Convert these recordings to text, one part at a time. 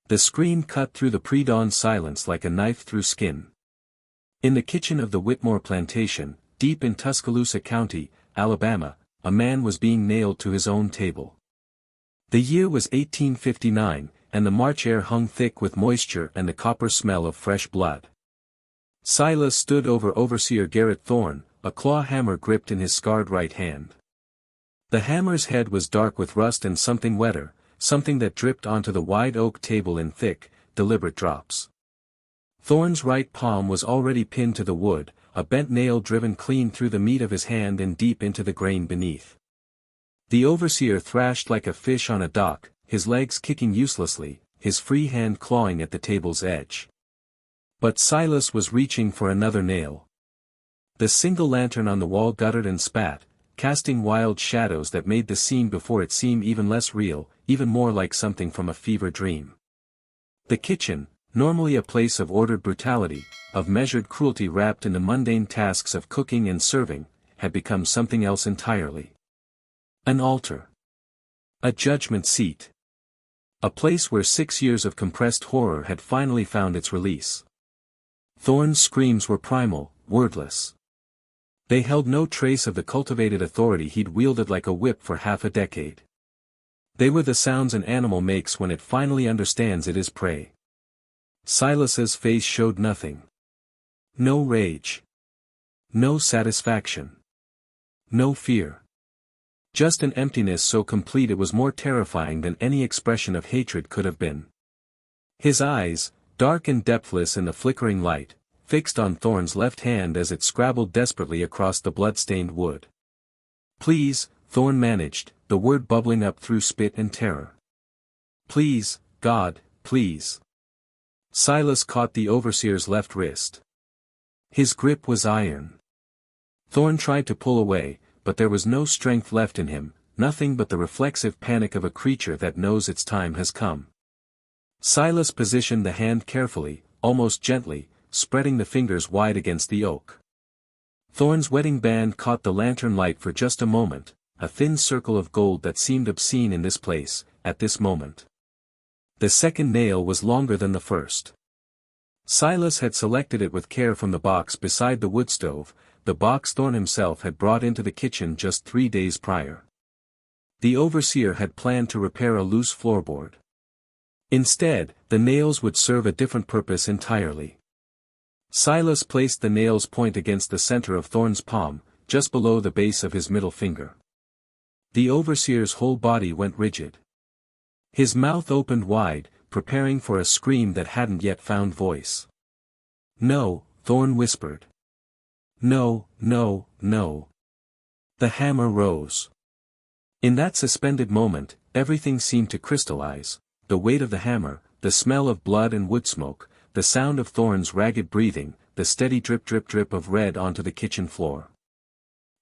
The scream cut through the pre-dawn silence like a knife through skin. In the kitchen of the Whitmore Plantation, deep in Tuscaloosa County, Alabama, a man was being nailed to his own table. The year was 1859, and the March air hung thick with moisture and the copper smell of fresh blood. Silas stood over Overseer Garrett Thorne, a claw hammer gripped in his scarred right hand. The hammer's head was dark with rust and something wetter, something that dripped onto the wide oak table in thick, deliberate drops. Thorne's right palm was already pinned to the wood, a bent nail driven clean through the meat of his hand and deep into the grain beneath. The overseer thrashed like a fish on a dock, his legs kicking uselessly, his free hand clawing at the table's edge. But Silas was reaching for another nail. The single lantern on the wall guttered and spat, casting wild shadows that made the scene before it seem even less real, even more like something from a fever dream. The kitchen, normally a place of ordered brutality, of measured cruelty wrapped in the mundane tasks of cooking and serving, had become something else entirely. An altar. A judgment seat. A place where 6 years of compressed horror had finally found its release. Thorne's screams were primal, wordless. They held no trace of the cultivated authority he'd wielded like a whip for half a decade. They were the sounds an animal makes when it finally understands it is prey. Silas's face showed nothing. No rage. No satisfaction. No fear. Just an emptiness so complete it was more terrifying than any expression of hatred could have been. His eyes, dark and depthless in the flickering light, fixed on Thorne's left hand as it scrabbled desperately across the blood-stained wood. "Please," Thorne managed, the word bubbling up through spit and terror. "Please, God, please." Silas caught the overseer's left wrist. His grip was iron. Thorne tried to pull away, but there was no strength left in him, nothing but the reflexive panic of a creature that knows its time has come. Silas positioned the hand carefully, almost gently, spreading the fingers wide against the oak. Thorne's wedding band caught the lantern light for just a moment, a thin circle of gold that seemed obscene in this place, at this moment. The second nail was longer than the first. Silas had selected it with care from the box beside the wood stove, the box Thorne himself had brought into the kitchen just 3 days prior. The overseer had planned to repair a loose floorboard. Instead, the nails would serve a different purpose entirely. Silas placed the nail's point against the center of Thorne's palm, just below the base of his middle finger. The overseer's whole body went rigid. His mouth opened wide, preparing for a scream that hadn't yet found voice. "No," Thorne whispered. "No, no, no." The hammer rose. In that suspended moment, everything seemed to crystallize, the weight of the hammer, the smell of blood and wood smoke, the sound of Thorne's ragged breathing, the steady drip drip drip of red onto the kitchen floor.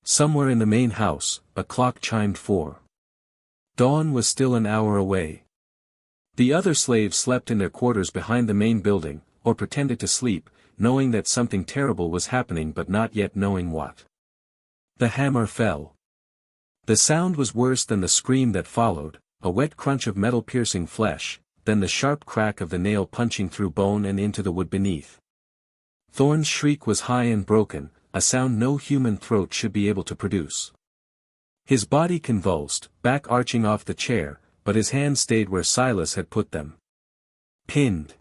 Somewhere in the main house, a clock chimed 4. Dawn was still an hour away. The other slaves slept in their quarters behind the main building, or pretended to sleep, knowing that something terrible was happening but not yet knowing what. The hammer fell. The sound was worse than the scream that followed, a wet crunch of metal-piercing flesh, then the sharp crack of the nail punching through bone and into the wood beneath. Thorne's shriek was high and broken, a sound no human throat should be able to produce. His body convulsed, back arching off the chair, but his hands stayed where Silas had put them. Pinned.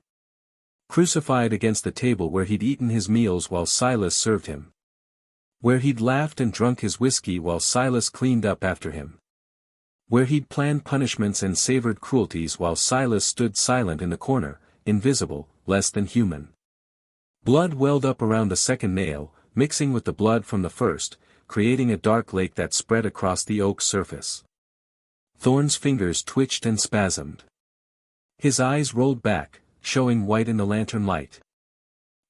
Crucified against the table where he'd eaten his meals while Silas served him. Where he'd laughed and drunk his whiskey while Silas cleaned up after him. Where he'd planned punishments and savored cruelties while Silas stood silent in the corner, invisible, less than human. Blood welled up around the second nail, mixing with the blood from the first, creating a dark lake that spread across the oak's surface. Thorne's fingers twitched and spasmed. His eyes rolled back, showing white in the lantern light.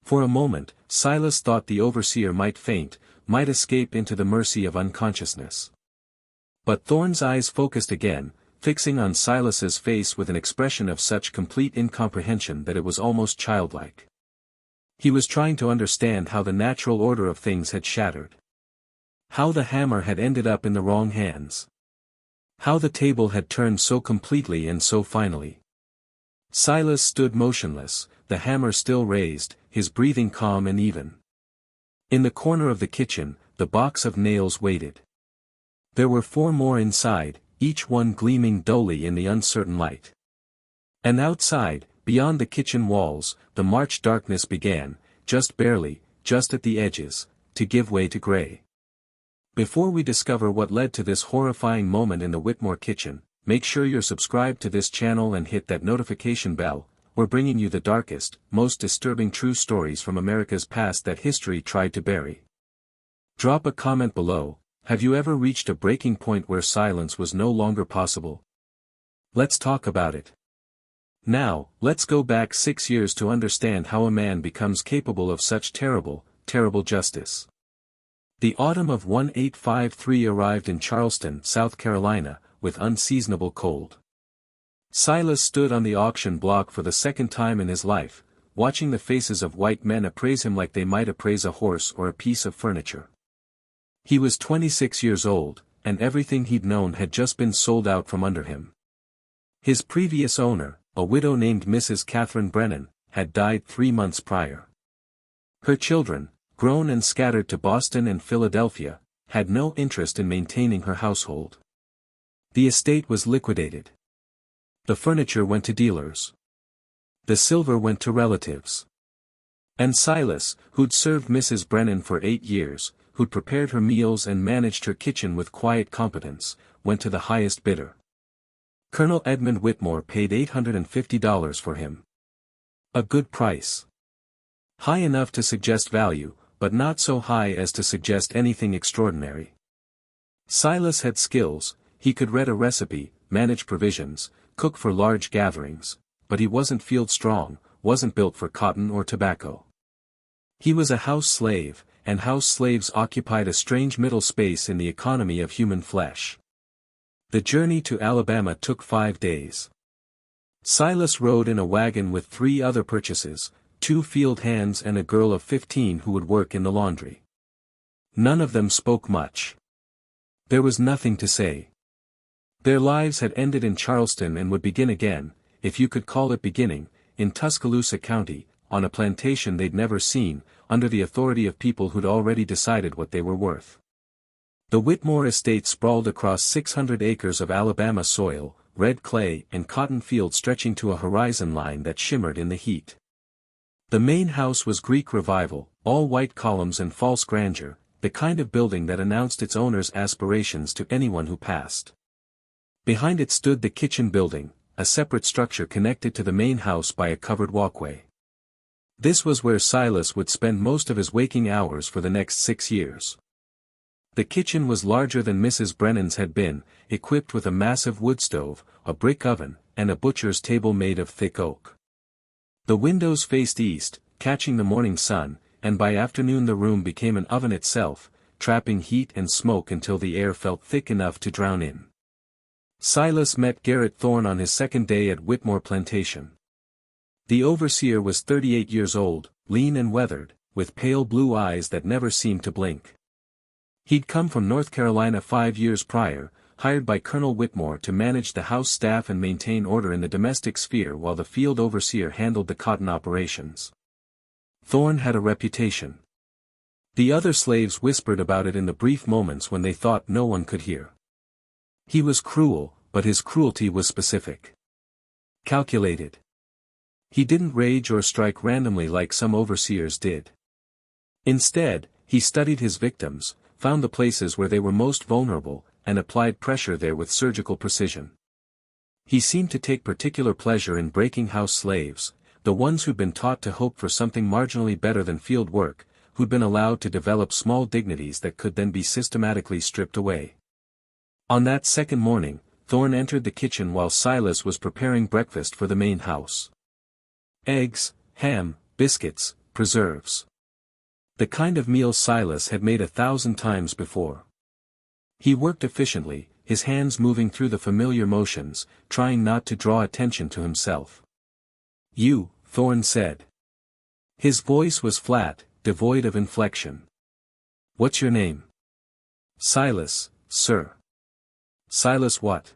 For a moment, Silas thought the overseer might faint, might escape into the mercy of unconsciousness. But Thorne's eyes focused again, fixing on Silas's face with an expression of such complete incomprehension that it was almost childlike. He was trying to understand how the natural order of things had shattered. How the hammer had ended up in the wrong hands. How the table had turned so completely and so finally. Silas stood motionless, the hammer still raised, his breathing calm and even. In the corner of the kitchen, the box of nails waited. There were 4 more inside, each one gleaming dully in the uncertain light. And outside, beyond the kitchen walls, the March darkness began, just barely, just at the edges, to give way to gray. Before we discover what led to this horrifying moment in the Whitmore kitchen, make sure you're subscribed to this channel and hit that notification bell. We're bringing you the darkest, most disturbing true stories from America's past that history tried to bury. Drop a comment below. Have you ever reached a breaking point where silence was no longer possible? Let's talk about it. Now, let's go back 6 years to understand how a man becomes capable of such terrible, terrible justice. The autumn of 1853 arrived in Charleston, South Carolina, with unseasonable cold. Silas stood on the auction block for the second time in his life, watching the faces of white men appraise him like they might appraise a horse or a piece of furniture. He was 26 years old, and everything he'd known had just been sold out from under him. His previous owner, a widow named Mrs. Catherine Brennan, had died 3 months prior. Her children, grown and scattered to Boston and Philadelphia, had no interest in maintaining her household. The estate was liquidated. The furniture went to dealers. The silver went to relatives. And Silas, who'd served Mrs. Brennan for 8 years, who'd prepared her meals and managed her kitchen with quiet competence, went to the highest bidder. Colonel Edmund Whitmore paid $850 for him. A good price. High enough to suggest value, but not so high as to suggest anything extraordinary. Silas had skills, he could read a recipe, manage provisions, cook for large gatherings, but he wasn't field strong, wasn't built for cotton or tobacco. He was a house slave, and house slaves occupied a strange middle space in the economy of human flesh. The journey to Alabama took 5 days. Silas rode in a wagon with 3 other purchases, 2 field hands and a girl of 15 who would work in the laundry. None of them spoke much. There was nothing to say. Their lives had ended in Charleston and would begin again, if you could call it beginning, in Tuscaloosa County, on a plantation they'd never seen, under the authority of people who'd already decided what they were worth. The Whitmore estate sprawled across 600 acres of Alabama soil, red clay and cotton fields stretching to a horizon line that shimmered in the heat. The main house was Greek Revival, all white columns and false grandeur, the kind of building that announced its owner's aspirations to anyone who passed. Behind it stood the kitchen building, a separate structure connected to the main house by a covered walkway. This was where Silas would spend most of his waking hours for the next 6 years. The kitchen was larger than Mrs. Brennan's had been, equipped with a massive wood stove, a brick oven, and a butcher's table made of thick oak. The windows faced east, catching the morning sun, and by afternoon the room became an oven itself, trapping heat and smoke until the air felt thick enough to drown in. Silas met Garrett Thorne on his second day at Whitmore Plantation. The overseer was 38 years old, lean and weathered, with pale blue eyes that never seemed to blink. He'd come from North Carolina 5 years prior, hired by Colonel Whitmore to manage the house staff and maintain order in the domestic sphere while the field overseer handled the cotton operations. Thorne had a reputation. The other slaves whispered about it in the brief moments when they thought no one could hear. He was cruel, but his cruelty was specific. Calculated. He didn't rage or strike randomly like some overseers did. Instead, he studied his victims, found the places where they were most vulnerable, and applied pressure there with surgical precision. He seemed to take particular pleasure in breaking house slaves, the ones who'd been taught to hope for something marginally better than field work, who'd been allowed to develop small dignities that could then be systematically stripped away. On that second morning, Thorne entered the kitchen while Silas was preparing breakfast for the main house. Eggs, ham, biscuits, preserves. The kind of meal Silas had made 1,000 times before. He worked efficiently, his hands moving through the familiar motions, trying not to draw attention to himself. "You," Thorne said. His voice was flat, devoid of inflection. "What's your name?" "Silas, sir." "Silas what?"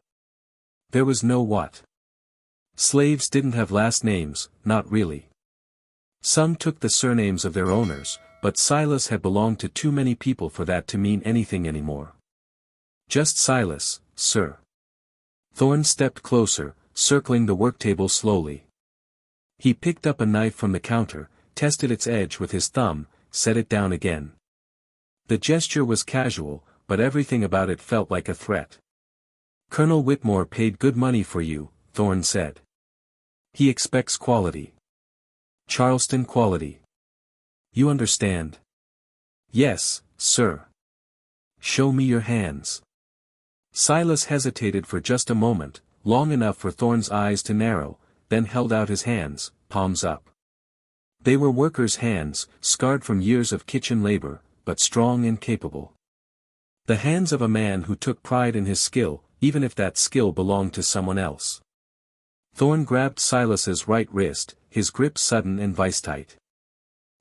There was no what. Slaves didn't have last names, not really. Some took the surnames of their owners, but Silas had belonged to too many people for that to mean anything anymore. Just Silas, sir. Thorne stepped closer, circling the worktable slowly. He picked up a knife from the counter, tested its edge with his thumb, set it down again. The gesture was casual, but everything about it felt like a threat. Colonel Whitmore paid good money for you, Thorne said. He expects quality. Charleston quality. You understand? Yes, sir. Show me your hands. Silas hesitated for just a moment, long enough for Thorne's eyes to narrow, then held out his hands, palms up. They were workers' hands, scarred from years of kitchen labor, but strong and capable. The hands of a man who took pride in his skill, even if that skill belonged to someone else. Thorne grabbed Silas's right wrist, his grip sudden and vice-tight.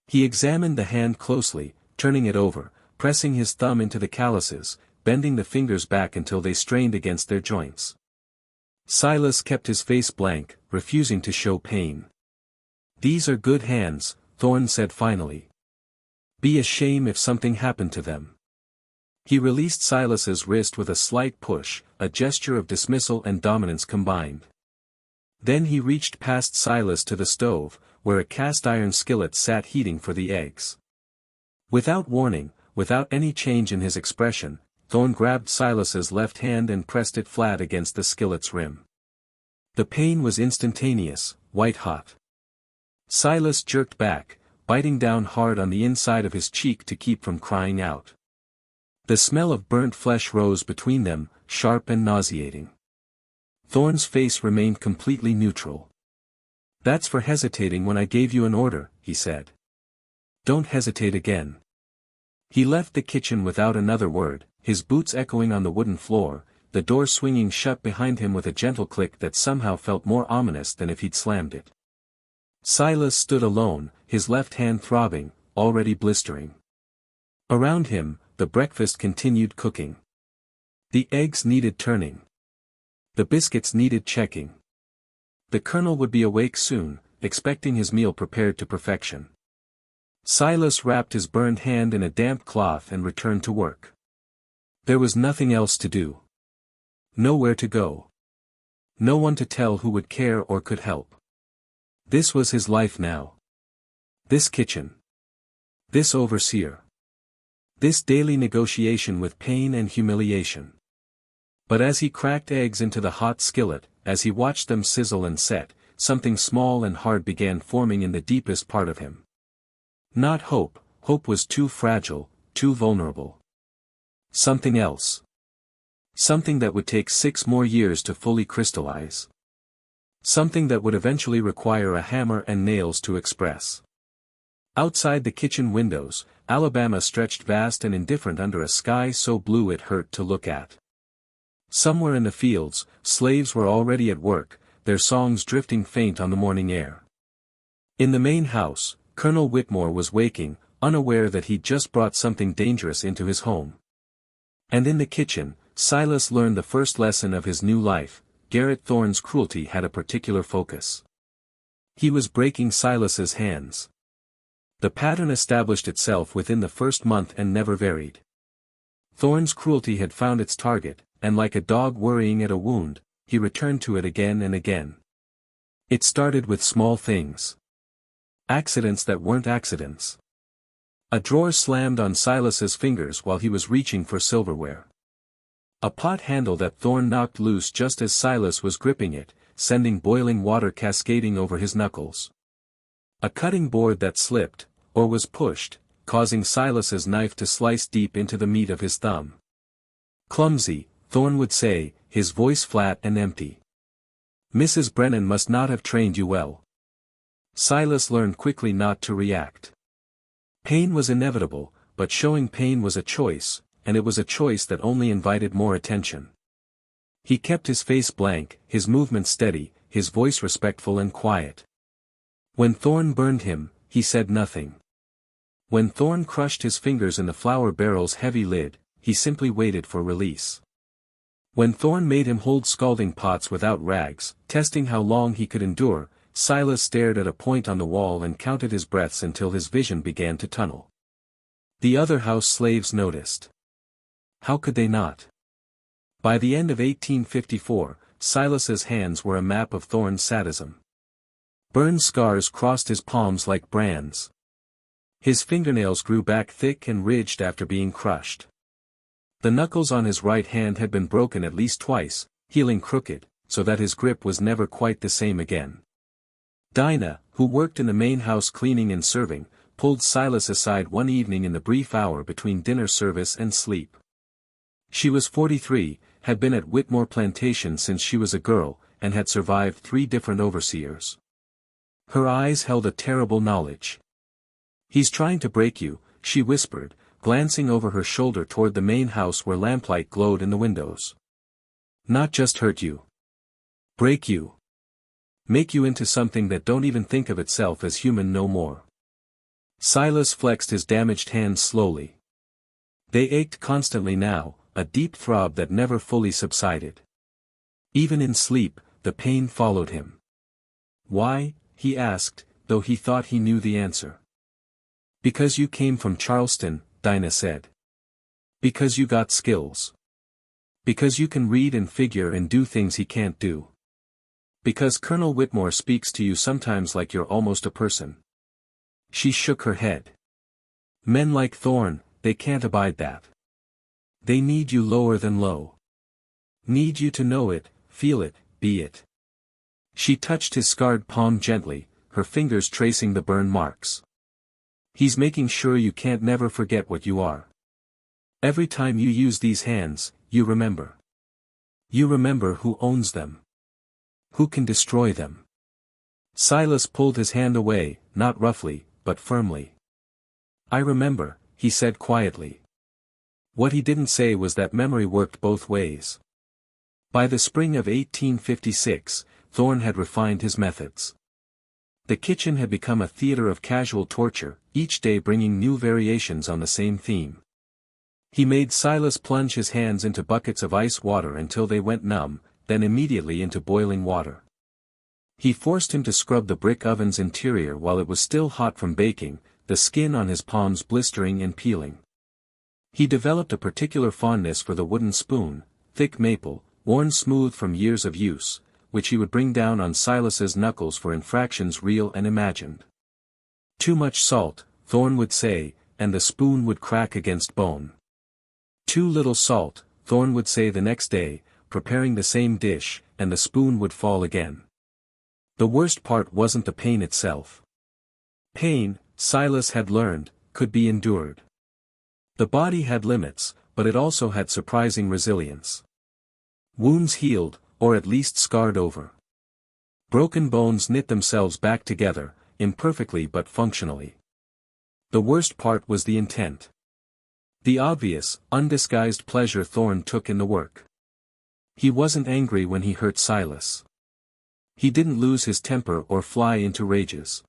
He examined the hand closely, turning it over, pressing his thumb into the calluses, bending the fingers back until they strained against their joints. Silas kept his face blank, refusing to show pain. These are good hands, Thorne said finally. Be a shame if something happened to them. He released Silas's wrist with a slight push, a gesture of dismissal and dominance combined. Then he reached past Silas to the stove, where a cast-iron skillet sat heating for the eggs. Without warning, without any change in his expression, Thorne grabbed Silas's left hand and pressed it flat against the skillet's rim. The pain was instantaneous, white-hot. Silas jerked back, biting down hard on the inside of his cheek to keep from crying out. The smell of burnt flesh rose between them, sharp and nauseating. Thorne's face remained completely neutral. That's for hesitating when I gave you an order, he said. Don't hesitate again. He left the kitchen without another word, his boots echoing on the wooden floor, the door swinging shut behind him with a gentle click that somehow felt more ominous than if he'd slammed it. Silas stood alone, his left hand throbbing, already blistering. Around him, the breakfast continued cooking. The eggs needed turning. The biscuits needed checking. The colonel would be awake soon, expecting his meal prepared to perfection. Silas wrapped his burned hand in a damp cloth and returned to work. There was nothing else to do. Nowhere to go. No one to tell who would care or could help. This was his life now. This kitchen. This overseer. This daily negotiation with pain and humiliation. But as he cracked eggs into the hot skillet, as he watched them sizzle and set, something small and hard began forming in the deepest part of him. Not hope, hope was too fragile, too vulnerable. Something else. Something that would take 6 more years to fully crystallize. Something that would eventually require a hammer and nails to express. Outside the kitchen windows, Alabama stretched vast and indifferent under a sky so blue it hurt to look at. Somewhere in the fields, slaves were already at work, their songs drifting faint on the morning air. In the main house, Colonel Whitmore was waking, unaware that he'd just brought something dangerous into his home. And in the kitchen, Silas learned the first lesson of his new life. Garrett Thorne's cruelty had a particular focus. He was breaking Silas's hands. The pattern established itself within the first month and never varied. Thorne's cruelty had found its target, and like a dog worrying at a wound, he returned to it again and again. It started with small things. Accidents that weren't accidents. A drawer slammed on Silas's fingers while he was reaching for silverware. A pot handle that Thorne knocked loose just as Silas was gripping it, sending boiling water cascading over his knuckles. A cutting board that slipped, or was pushed, causing Silas's knife to slice deep into the meat of his thumb. Clumsy, Thorne would say, his voice flat and empty. Mrs. Brennan must not have trained you well. Silas learned quickly not to react. Pain was inevitable, but showing pain was a choice, and it was a choice that only invited more attention. He kept his face blank, his movements steady, his voice respectful and quiet. When Thorne burned him, he said nothing. When Thorne crushed his fingers in the flour barrel's heavy lid, he simply waited for release. When Thorne made him hold scalding pots without rags, testing how long he could endure, Silas stared at a point on the wall and counted his breaths until his vision began to tunnel. The other house slaves noticed. How could they not? By the end of 1854, Silas's hands were a map of Thorne's sadism. Burn scars crossed his palms like brands. His fingernails grew back thick and ridged after being crushed. The knuckles on his right hand had been broken at least twice, healing crooked, so that his grip was never quite the same again. Dinah, who worked in the main house cleaning and serving, pulled Silas aside one evening in the brief hour between dinner service and sleep. She was 43, had been at Whitmore Plantation since she was a girl, and had survived 3 different overseers. Her eyes held a terrible knowledge. "He's trying to break you," she whispered, glancing over her shoulder toward the main house where lamplight glowed in the windows. "Not just hurt you. Break you. Make you into something that don't even think of itself as human no more." Silas flexed his damaged hands slowly. They ached constantly now, a deep throb that never fully subsided. Even in sleep, the pain followed him. "Why?" he asked, though he thought he knew the answer. "Because you came from Charleston," Dinah said. "Because you got skills. Because you can read and figure and do things he can't do. Because Colonel Whitmore speaks to you sometimes like you're almost a person." She shook her head. "Men like Thorne, they can't abide that. They need you lower than low. Need you to know it, feel it, be it." She touched his scarred palm gently, her fingers tracing the burn marks. "He's making sure you can't never forget what you are. Every time you use these hands, you remember. You remember who owns them. Who can destroy them." Silas pulled his hand away, not roughly, but firmly. "I remember," he said quietly. What he didn't say was that memory worked both ways. By the spring of 1856, Thorne had refined his methods. The kitchen had become a theater of casual torture, each day bringing new variations on the same theme. He made Silas plunge his hands into buckets of ice water until they went numb, then immediately into boiling water. He forced him to scrub the brick oven's interior while it was still hot from baking, the skin on his palms blistering and peeling. He developed a particular fondness for the wooden spoon, thick maple, worn smooth from years of use, which he would bring down on Silas's knuckles for infractions real and imagined. "Too much salt," Thorne would say, and the spoon would crack against bone. "Too little salt," Thorne would say the next day, preparing the same dish, and the spoon would fall again. The worst part wasn't the pain itself. Pain, Silas had learned, could be endured. The body had limits, but it also had surprising resilience. Wounds healed, or at least scarred over. Broken bones knit themselves back together, imperfectly but functionally. The worst part was the intent. The obvious, undisguised pleasure Thorne took in the work. He wasn't angry when he hurt Silas. He didn't lose his temper or fly into rages.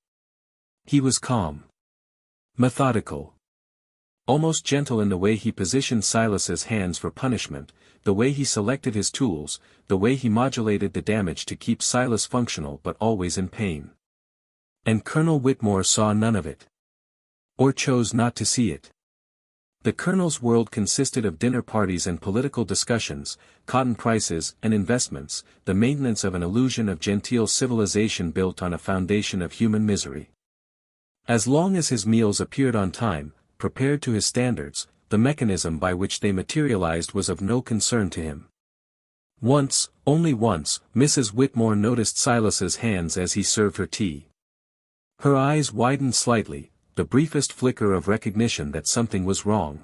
He was calm. Methodical. Almost gentle in the way he positioned Silas's hands for punishment, the way he selected his tools, the way he modulated the damage to keep Silas functional but always in pain. And Colonel Whitmore saw none of it. Or chose not to see it. The Colonel's world consisted of dinner parties and political discussions, cotton prices and investments, the maintenance of an illusion of genteel civilization built on a foundation of human misery. As long as his meals appeared on time, prepared to his standards, the mechanism by which they materialized was of no concern to him. Once, only once, Mrs. Whitmore noticed Silas's hands as he served her tea. Her eyes widened slightly, the briefest flicker of recognition that something was wrong.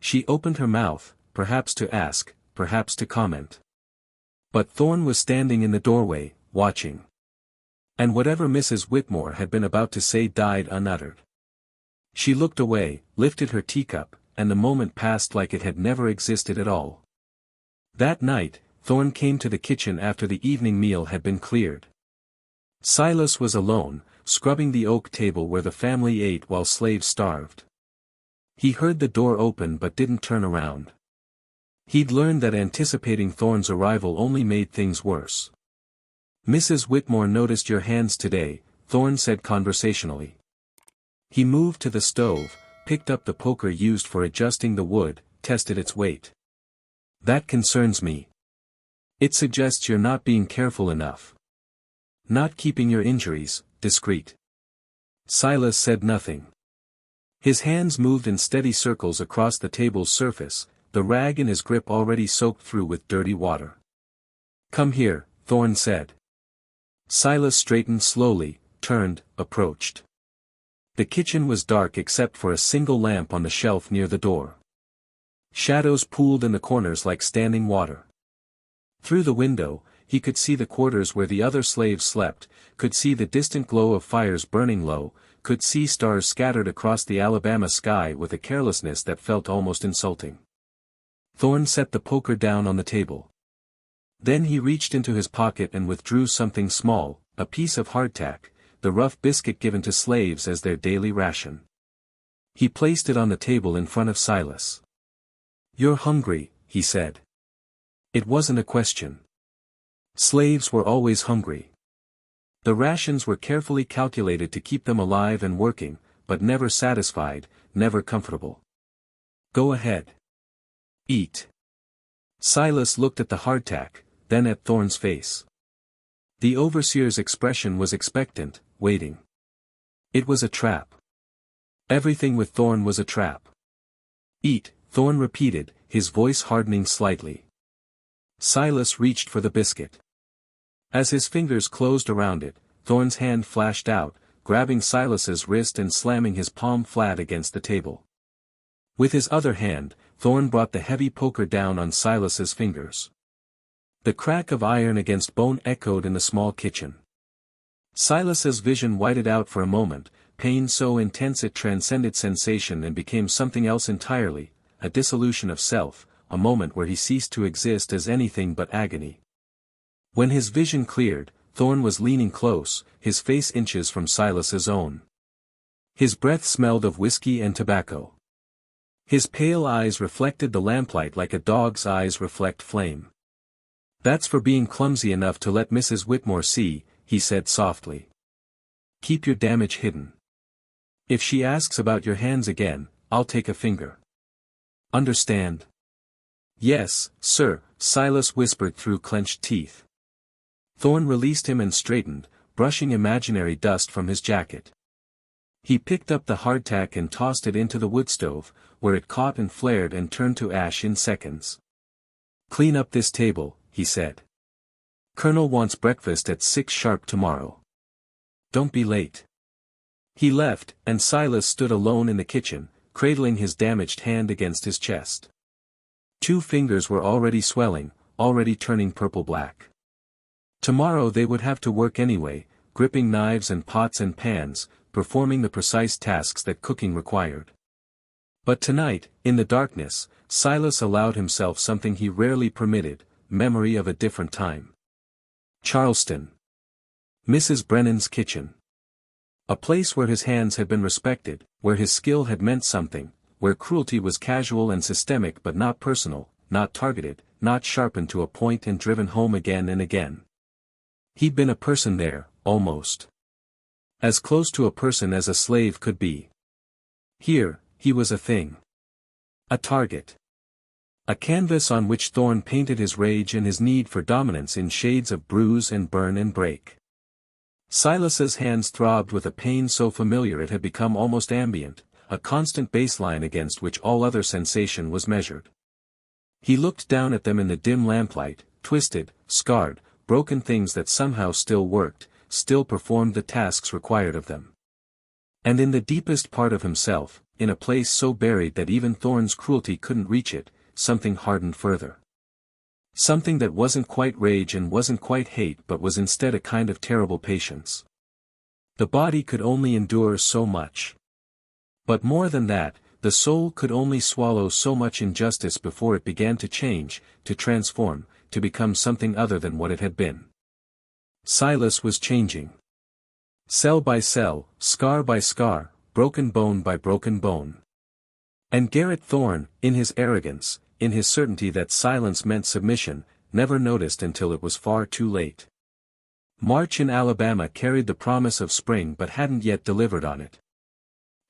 She opened her mouth, perhaps to ask, perhaps to comment. But Thorne was standing in the doorway, watching. And whatever Mrs. Whitmore had been about to say died unuttered. She looked away, lifted her teacup, and the moment passed like it had never existed at all. That night, Thorne came to the kitchen after the evening meal had been cleared. Silas was alone, scrubbing the oak table where the family ate while slaves starved. He heard the door open but didn't turn around. He'd learned that anticipating Thorne's arrival only made things worse. "Mrs. Whitmore noticed your hands today," Thorne said conversationally. He moved to the stove, picked up the poker used for adjusting the wood, tested its weight. "That concerns me. It suggests you're not being careful enough. Not keeping your injuries discreet." Silas said nothing. His hands moved in steady circles across the table's surface, the rag in his grip already soaked through with dirty water. "Come here," Thorne said. Silas straightened slowly, turned, approached. The kitchen was dark except for a single lamp on the shelf near the door. Shadows pooled in the corners like standing water. Through the window, he could see the quarters where the other slaves slept, could see the distant glow of fires burning low, could see stars scattered across the Alabama sky with a carelessness that felt almost insulting. Thorne set the poker down on the table. Then he reached into his pocket and withdrew something small, a piece of hardtack, the rough biscuit given to slaves as their daily ration. He placed it on the table in front of Silas. "You're hungry," he said. It wasn't a question. Slaves were always hungry. The rations were carefully calculated to keep them alive and working, but never satisfied, never comfortable. "Go ahead. Eat." Silas looked at the hardtack, then at Thorne's face. The overseer's expression was expectant, waiting. It was a trap. Everything with Thorne was a trap. "Eat," Thorne repeated, his voice hardening slightly. Silas reached for the biscuit. As his fingers closed around it, Thorne's hand flashed out, grabbing Silas's wrist and slamming his palm flat against the table. With his other hand, Thorne brought the heavy poker down on Silas's fingers. The crack of iron against bone echoed in the small kitchen. Silas's vision whited out for a moment, pain so intense it transcended sensation and became something else entirely, a dissolution of self, a moment where he ceased to exist as anything but agony. When his vision cleared, Thorne was leaning close, his face inches from Silas's own. His breath smelled of whiskey and tobacco. His pale eyes reflected the lamplight like a dog's eyes reflect flame. "That's for being clumsy enough to let Mrs. Whitmore see," he said softly. "Keep your damage hidden. If she asks about your hands again, I'll take a finger. Understand?" "Yes, sir," Silas whispered through clenched teeth. Thorne released him and straightened, brushing imaginary dust from his jacket. He picked up the hardtack and tossed it into the wood stove, where it caught and flared and turned to ash in seconds. "Clean up this table," he said. "Colonel wants breakfast at 6 sharp tomorrow. Don't be late." He left, and Silas stood alone in the kitchen, cradling his damaged hand against his chest. 2 fingers were already swelling, already turning purple-black. Tomorrow they would have to work anyway, gripping knives and pots and pans, performing the precise tasks that cooking required. But tonight, in the darkness, Silas allowed himself something he rarely permitted, memory of a different time. Charleston. Mrs. Brennan's kitchen. A place where his hands had been respected, where his skill had meant something, where cruelty was casual and systemic but not personal, not targeted, not sharpened to a point and driven home again and again. He'd been a person there, almost. As close to a person as a slave could be. Here, he was a thing. A target. A canvas on which Thorne painted his rage and his need for dominance in shades of bruise and burn and break. Silas's hands throbbed with a pain so familiar it had become almost ambient, a constant baseline against which all other sensation was measured. He looked down at them in the dim lamplight, twisted, scarred, broken things that somehow still worked, still performed the tasks required of them. And in the deepest part of himself, in a place so buried that even Thorne's cruelty couldn't reach it, something hardened further. Something that wasn't quite rage and wasn't quite hate but was instead a kind of terrible patience. The body could only endure so much. But more than that, the soul could only swallow so much injustice before it began to change, to transform, to become something other than what it had been. Silas was changing. Cell by cell, scar by scar, broken bone by broken bone. And Garrett Thorne, in his arrogance, in his certainty that silence meant submission, never noticed until it was far too late. March in Alabama carried the promise of spring but hadn't yet delivered on it.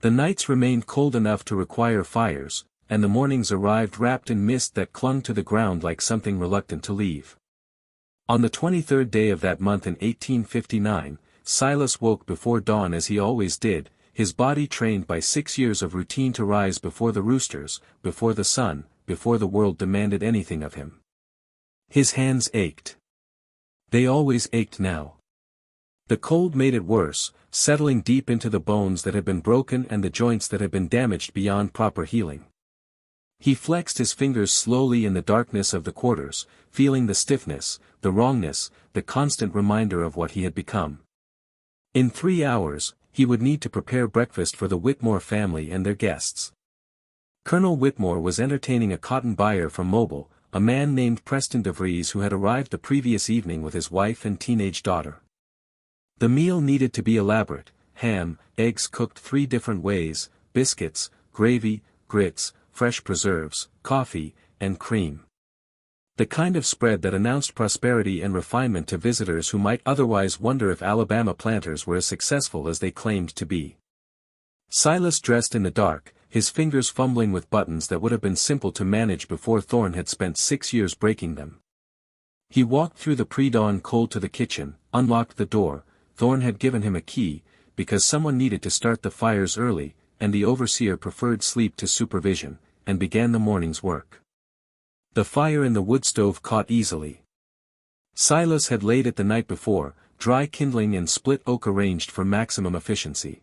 The nights remained cold enough to require fires, and the mornings arrived wrapped in mist that clung to the ground like something reluctant to leave. On the 23rd day of that month in 1859, Silas woke before dawn as he always did, his body trained by 6 years of routine to rise before the roosters, before the sun, before the world demanded anything of him. His hands ached. They always ached now. The cold made it worse, settling deep into the bones that had been broken and the joints that had been damaged beyond proper healing. He flexed his fingers slowly in the darkness of the quarters, feeling the stiffness, the wrongness, the constant reminder of what he had become. In 3 hours, he would need to prepare breakfast for the Whitmore family and their guests. Colonel Whitmore was entertaining a cotton buyer from Mobile, a man named Preston DeVries who had arrived the previous evening with his wife and teenage daughter. The meal needed to be elaborate: ham, eggs cooked 3 different ways, biscuits, gravy, grits, fresh preserves, coffee, and cream. The kind of spread that announced prosperity and refinement to visitors who might otherwise wonder if Alabama planters were as successful as they claimed to be. Silas dressed in the dark, his fingers fumbling with buttons that would have been simple to manage before Thorne had spent 6 years breaking them. He walked through the pre-dawn cold to the kitchen, unlocked the door. Thorne had given him a key, because someone needed to start the fires early, and the overseer preferred sleep to supervision, and began the morning's work. The fire in the wood stove caught easily. Silas had laid it the night before, dry kindling and split oak arranged for maximum efficiency.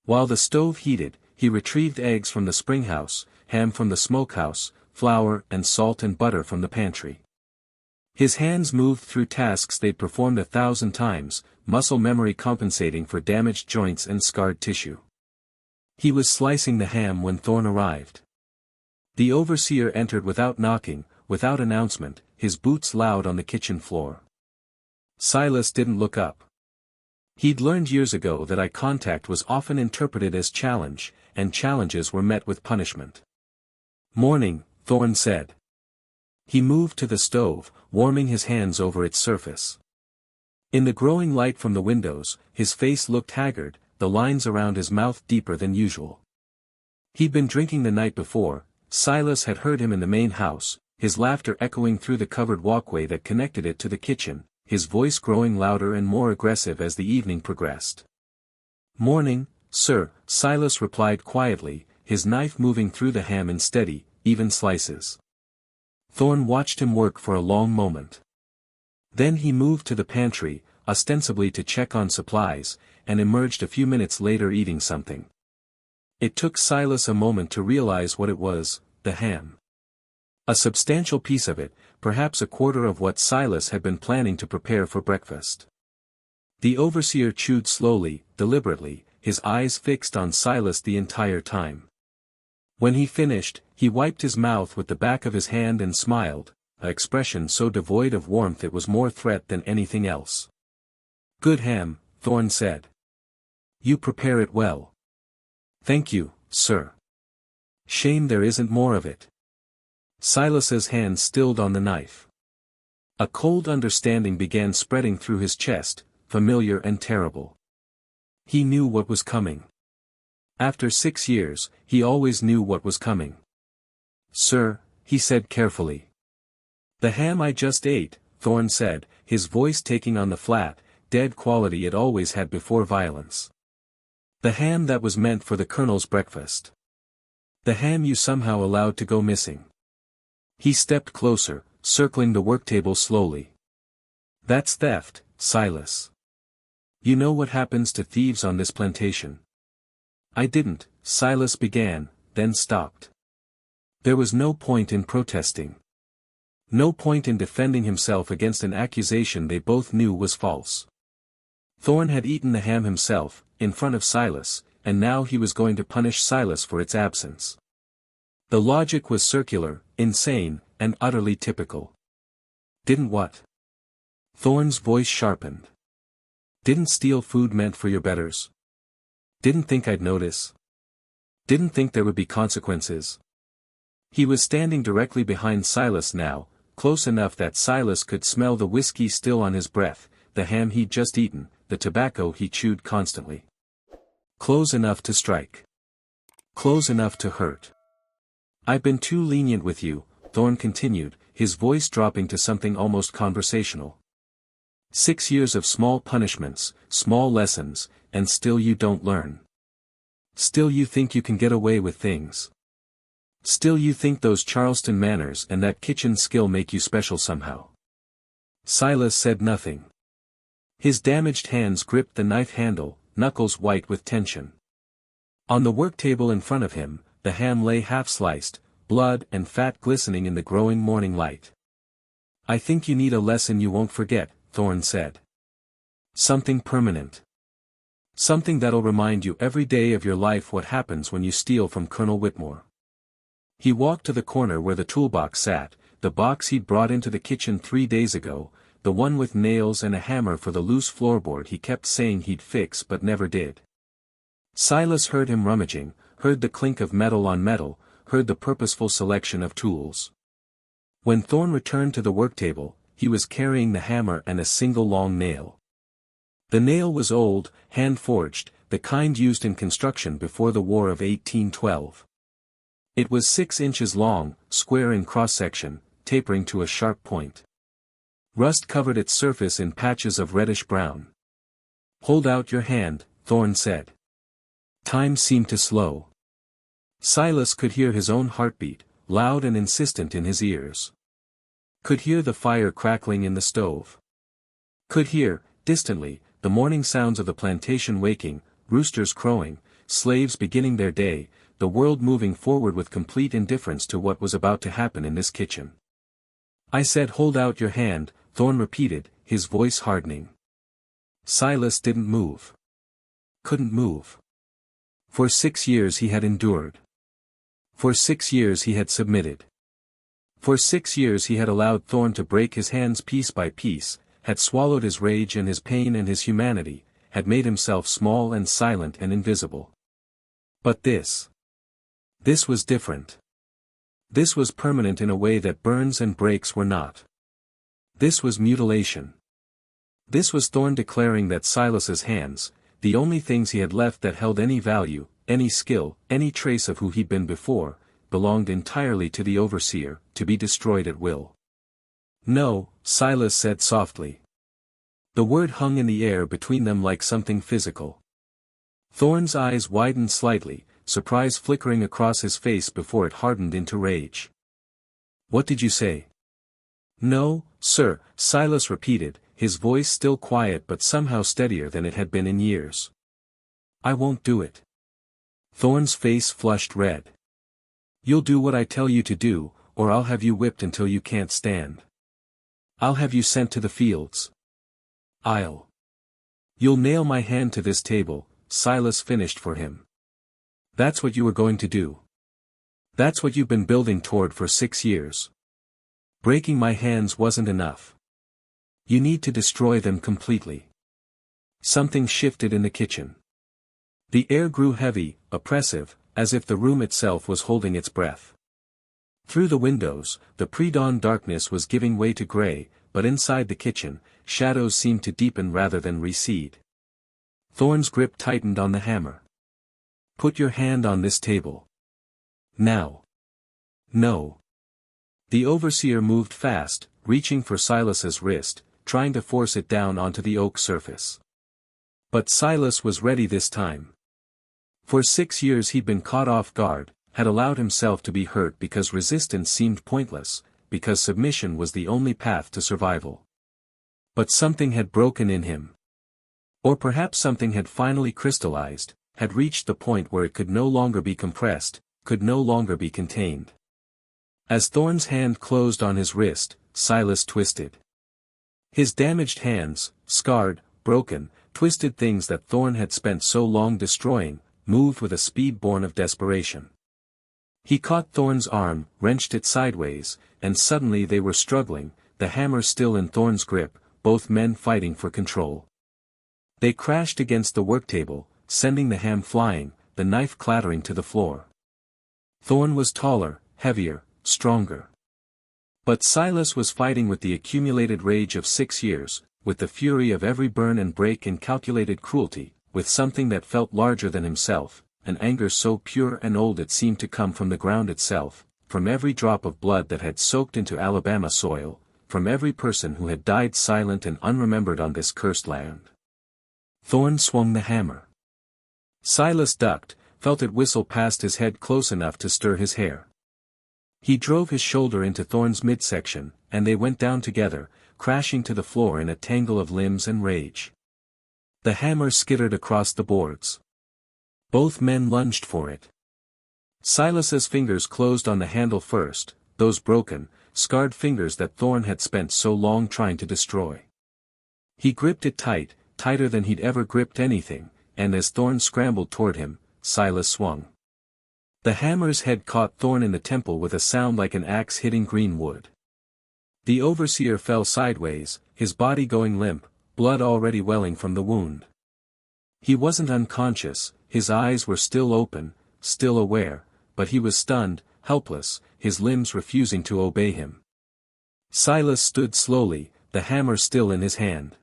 While the stove heated, he retrieved eggs from the springhouse, ham from the smokehouse, flour and salt and butter from the pantry. His hands moved through tasks they'd performed 1,000 times, muscle memory compensating for damaged joints and scarred tissue. He was slicing the ham when Thorne arrived. The overseer entered without knocking, without announcement, his boots loud on the kitchen floor. Silas didn't look up. He'd learned years ago that eye contact was often interpreted as challenge, and challenges were met with punishment. "Morning," Thorne said. He moved to the stove, warming his hands over its surface. In the growing light from the windows, his face looked haggard, the lines around his mouth deeper than usual. He'd been drinking the night before. Silas had heard him in the main house, his laughter echoing through the covered walkway that connected it to the kitchen, his voice growing louder and more aggressive as the evening progressed. "Morning, sir," Silas replied quietly, his knife moving through the ham in steady, even slices. Thorne watched him work for a long moment. Then he moved to the pantry, ostensibly to check on supplies, and emerged a few minutes later eating something. It took Silas a moment to realize what it was: the ham. A substantial piece of it, perhaps a quarter of what Silas had been planning to prepare for breakfast. The overseer chewed slowly, deliberately, his eyes fixed on Silas the entire time. When he finished, he wiped his mouth with the back of his hand and smiled, an expression so devoid of warmth it was more threat than anything else. "Good ham," Thorne said. "You prepare it well." "Thank you, sir. Shame there isn't more of it." Silas's hand stilled on the knife. A cold understanding began spreading through his chest, familiar and terrible. He knew what was coming. After 6 years, he always knew what was coming. "Sir," he said carefully. "The ham I just ate," Thorne said, his voice taking on the flat, dead quality it always had before violence. "The ham that was meant for the colonel's breakfast. The ham you somehow allowed to go missing." He stepped closer, circling the worktable slowly. "That's theft, Silas. You know what happens to thieves on this plantation." "I didn't," Silas began, then stopped. There was no point in protesting. No point in defending himself against an accusation they both knew was false. Thorne had eaten the ham himself, in front of Silas, and now he was going to punish Silas for its absence. The logic was circular, insane, and utterly typical. "Didn't what?" Thorne's voice sharpened. "Didn't steal food meant for your betters? Didn't think I'd notice? Didn't think there would be consequences?" He was standing directly behind Silas now, close enough that Silas could smell the whiskey still on his breath, the ham he'd just eaten, the tobacco he chewed constantly. Close enough to strike. Close enough to hurt. "I've been too lenient with you," Thorne continued, his voice dropping to something almost conversational. 6 years of small punishments, small lessons, and still you don't learn. Still you think you can get away with things. Still you think those Charleston manners and that kitchen skill make you special somehow. Silas said nothing. His damaged hands gripped the knife handle, knuckles white with tension. On the work table in front of him, the ham lay half-sliced, blood and fat glistening in the growing morning light. "I think you need a lesson you won't forget," Thorne said. "Something permanent. Something that'll remind you every day of your life what happens when you steal from Colonel Whitmore." He walked to the corner where the toolbox sat, the box he'd brought into the kitchen 3 days ago, the one with nails and a hammer for the loose floorboard he kept saying he'd fix but never did. Silas heard him rummaging, heard the clink of metal on metal, heard the purposeful selection of tools. When Thorne returned to the work table, he was carrying the hammer and a single long nail. The nail was old, hand-forged, the kind used in construction before the War of 1812. It was 6 inches long, square in cross-section, tapering to a sharp point. Rust covered its surface in patches of reddish-brown. "Hold out your hand," Thorne said. Time seemed to slow. Silas could hear his own heartbeat, loud and insistent in his ears. Could hear the fire crackling in the stove. Could hear, distantly, the morning sounds of the plantation waking, roosters crowing, slaves beginning their day, the world moving forward with complete indifference to what was about to happen in this kitchen. "I said hold out your hand," Thorne repeated, his voice hardening. Silas didn't move. Couldn't move. For 6 years he had endured. For 6 years he had submitted. For 6 years he had allowed Thorne to break his hands piece by piece, had swallowed his rage and his pain and his humanity, had made himself small and silent and invisible. But this was different. This was permanent in a way that burns and breaks were not. This was mutilation. This was Thorne declaring that Silas's hands, the only things he had left that held any value, any skill, any trace of who he'd been before, belonged entirely to the overseer, to be destroyed at will. "No," Silas said softly. The word hung in the air between them like something physical. Thorne's eyes widened slightly, surprise flickering across his face before it hardened into rage. "What did you say?" "No, sir," Silas repeated, his voice still quiet but somehow steadier than it had been in years. "I won't do it." Thorne's face flushed red. "You'll do what I tell you to do, or I'll have you whipped until you can't stand. I'll have you sent to the fields. You'll nail my hand to this table," Silas finished for him. "That's what you were going to do. That's what you've been building toward for 6 years. Breaking my hands wasn't enough. You need to destroy them completely." Something shifted in the kitchen. The air grew heavy, oppressive, as if the room itself was holding its breath. Through the windows, the pre-dawn darkness was giving way to gray, but inside the kitchen, shadows seemed to deepen rather than recede. Thorne's grip tightened on the hammer. "Put your hand on this table. Now." "No." The overseer moved fast, reaching for Silas's wrist, trying to force it down onto the oak surface. But Silas was ready this time. For 6 years he'd been caught off guard, had allowed himself to be hurt because resistance seemed pointless, because submission was the only path to survival. But something had broken in him. Or perhaps something had finally crystallized, had reached the point where it could no longer be compressed, could no longer be contained. As Thorne's hand closed on his wrist, Silas twisted. His damaged hands, scarred, broken, twisted things that Thorne had spent so long destroying, moved with a speed born of desperation. He caught Thorne's arm, wrenched it sideways, and suddenly they were struggling, the hammer still in Thorne's grip, both men fighting for control. They crashed against the work table, sending the ham flying, the knife clattering to the floor. Thorne was taller, heavier, stronger. But Silas was fighting with the accumulated rage of 6 years, with the fury of every burn and break and calculated cruelty, with something that felt larger than himself, an anger so pure and old it seemed to come from the ground itself, from every drop of blood that had soaked into Alabama soil, from every person who had died silent and unremembered on this cursed land. Thorne swung the hammer. Silas ducked, felt it whistle past his head close enough to stir his hair. He drove his shoulder into Thorne's midsection, and they went down together, crashing to the floor in a tangle of limbs and rage. The hammer skittered across the boards. Both men lunged for it. Silas's fingers closed on the handle first, those broken, scarred fingers that Thorne had spent so long trying to destroy. He gripped it tight, tighter than he'd ever gripped anything, and as Thorne scrambled toward him, Silas swung. The hammer's head caught Thorne in the temple with a sound like an axe hitting green wood. The overseer fell sideways, his body going limp, blood already welling from the wound. He wasn't unconscious, his eyes were still open, still aware, but he was stunned, helpless, his limbs refusing to obey him. Silas stood slowly, the hammer still in his hand.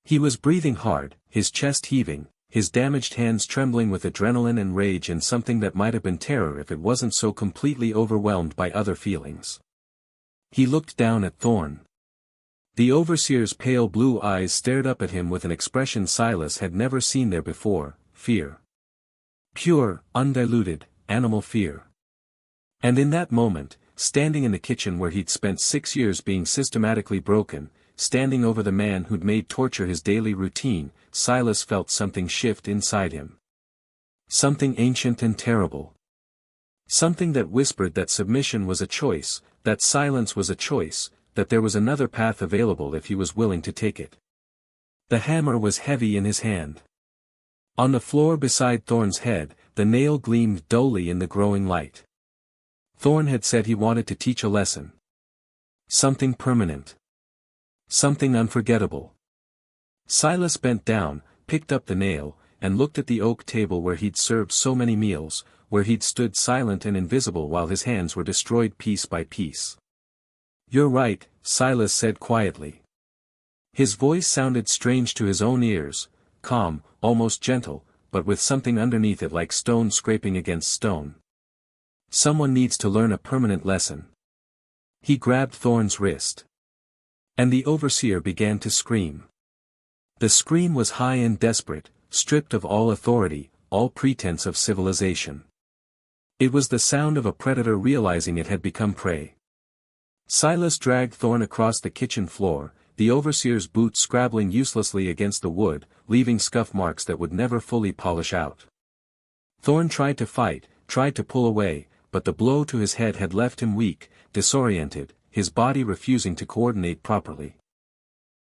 He was breathing hard, his chest heaving, his damaged hands trembling with adrenaline and rage and something that might have been terror if it wasn't so completely overwhelmed by other feelings. He looked down at Thorne. The overseer's pale blue eyes stared up at him with an expression Silas had never seen there before, fear. Pure, undiluted, animal fear. And in that moment, standing in the kitchen where he'd spent 6 years being systematically broken, standing over the man who'd made torture his daily routine, Silas felt something shift inside him. Something ancient and terrible. Something that whispered that submission was a choice, that silence was a choice, that there was another path available if he was willing to take it. The hammer was heavy in his hand. On the floor beside Thorne's head, the nail gleamed dully in the growing light. Thorne had said he wanted to teach a lesson. Something permanent. Something unforgettable. Silas bent down, picked up the nail, and looked at the oak table where he'd served so many meals, where he'd stood silent and invisible while his hands were destroyed piece by piece. "You're right," Silas said quietly. His voice sounded strange to his own ears, calm, almost gentle, but with something underneath it like stone scraping against stone. Someone needs to learn a permanent lesson. He grabbed Thorne's wrist. And the overseer began to scream. The scream was high and desperate, stripped of all authority, all pretense of civilization. It was the sound of a predator realizing it had become prey. Silas dragged Thorne across the kitchen floor, the overseer's boots scrabbling uselessly against the wood, leaving scuff marks that would never fully polish out. Thorne tried to fight, tried to pull away, but the blow to his head had left him weak, disoriented, his body refusing to coordinate properly.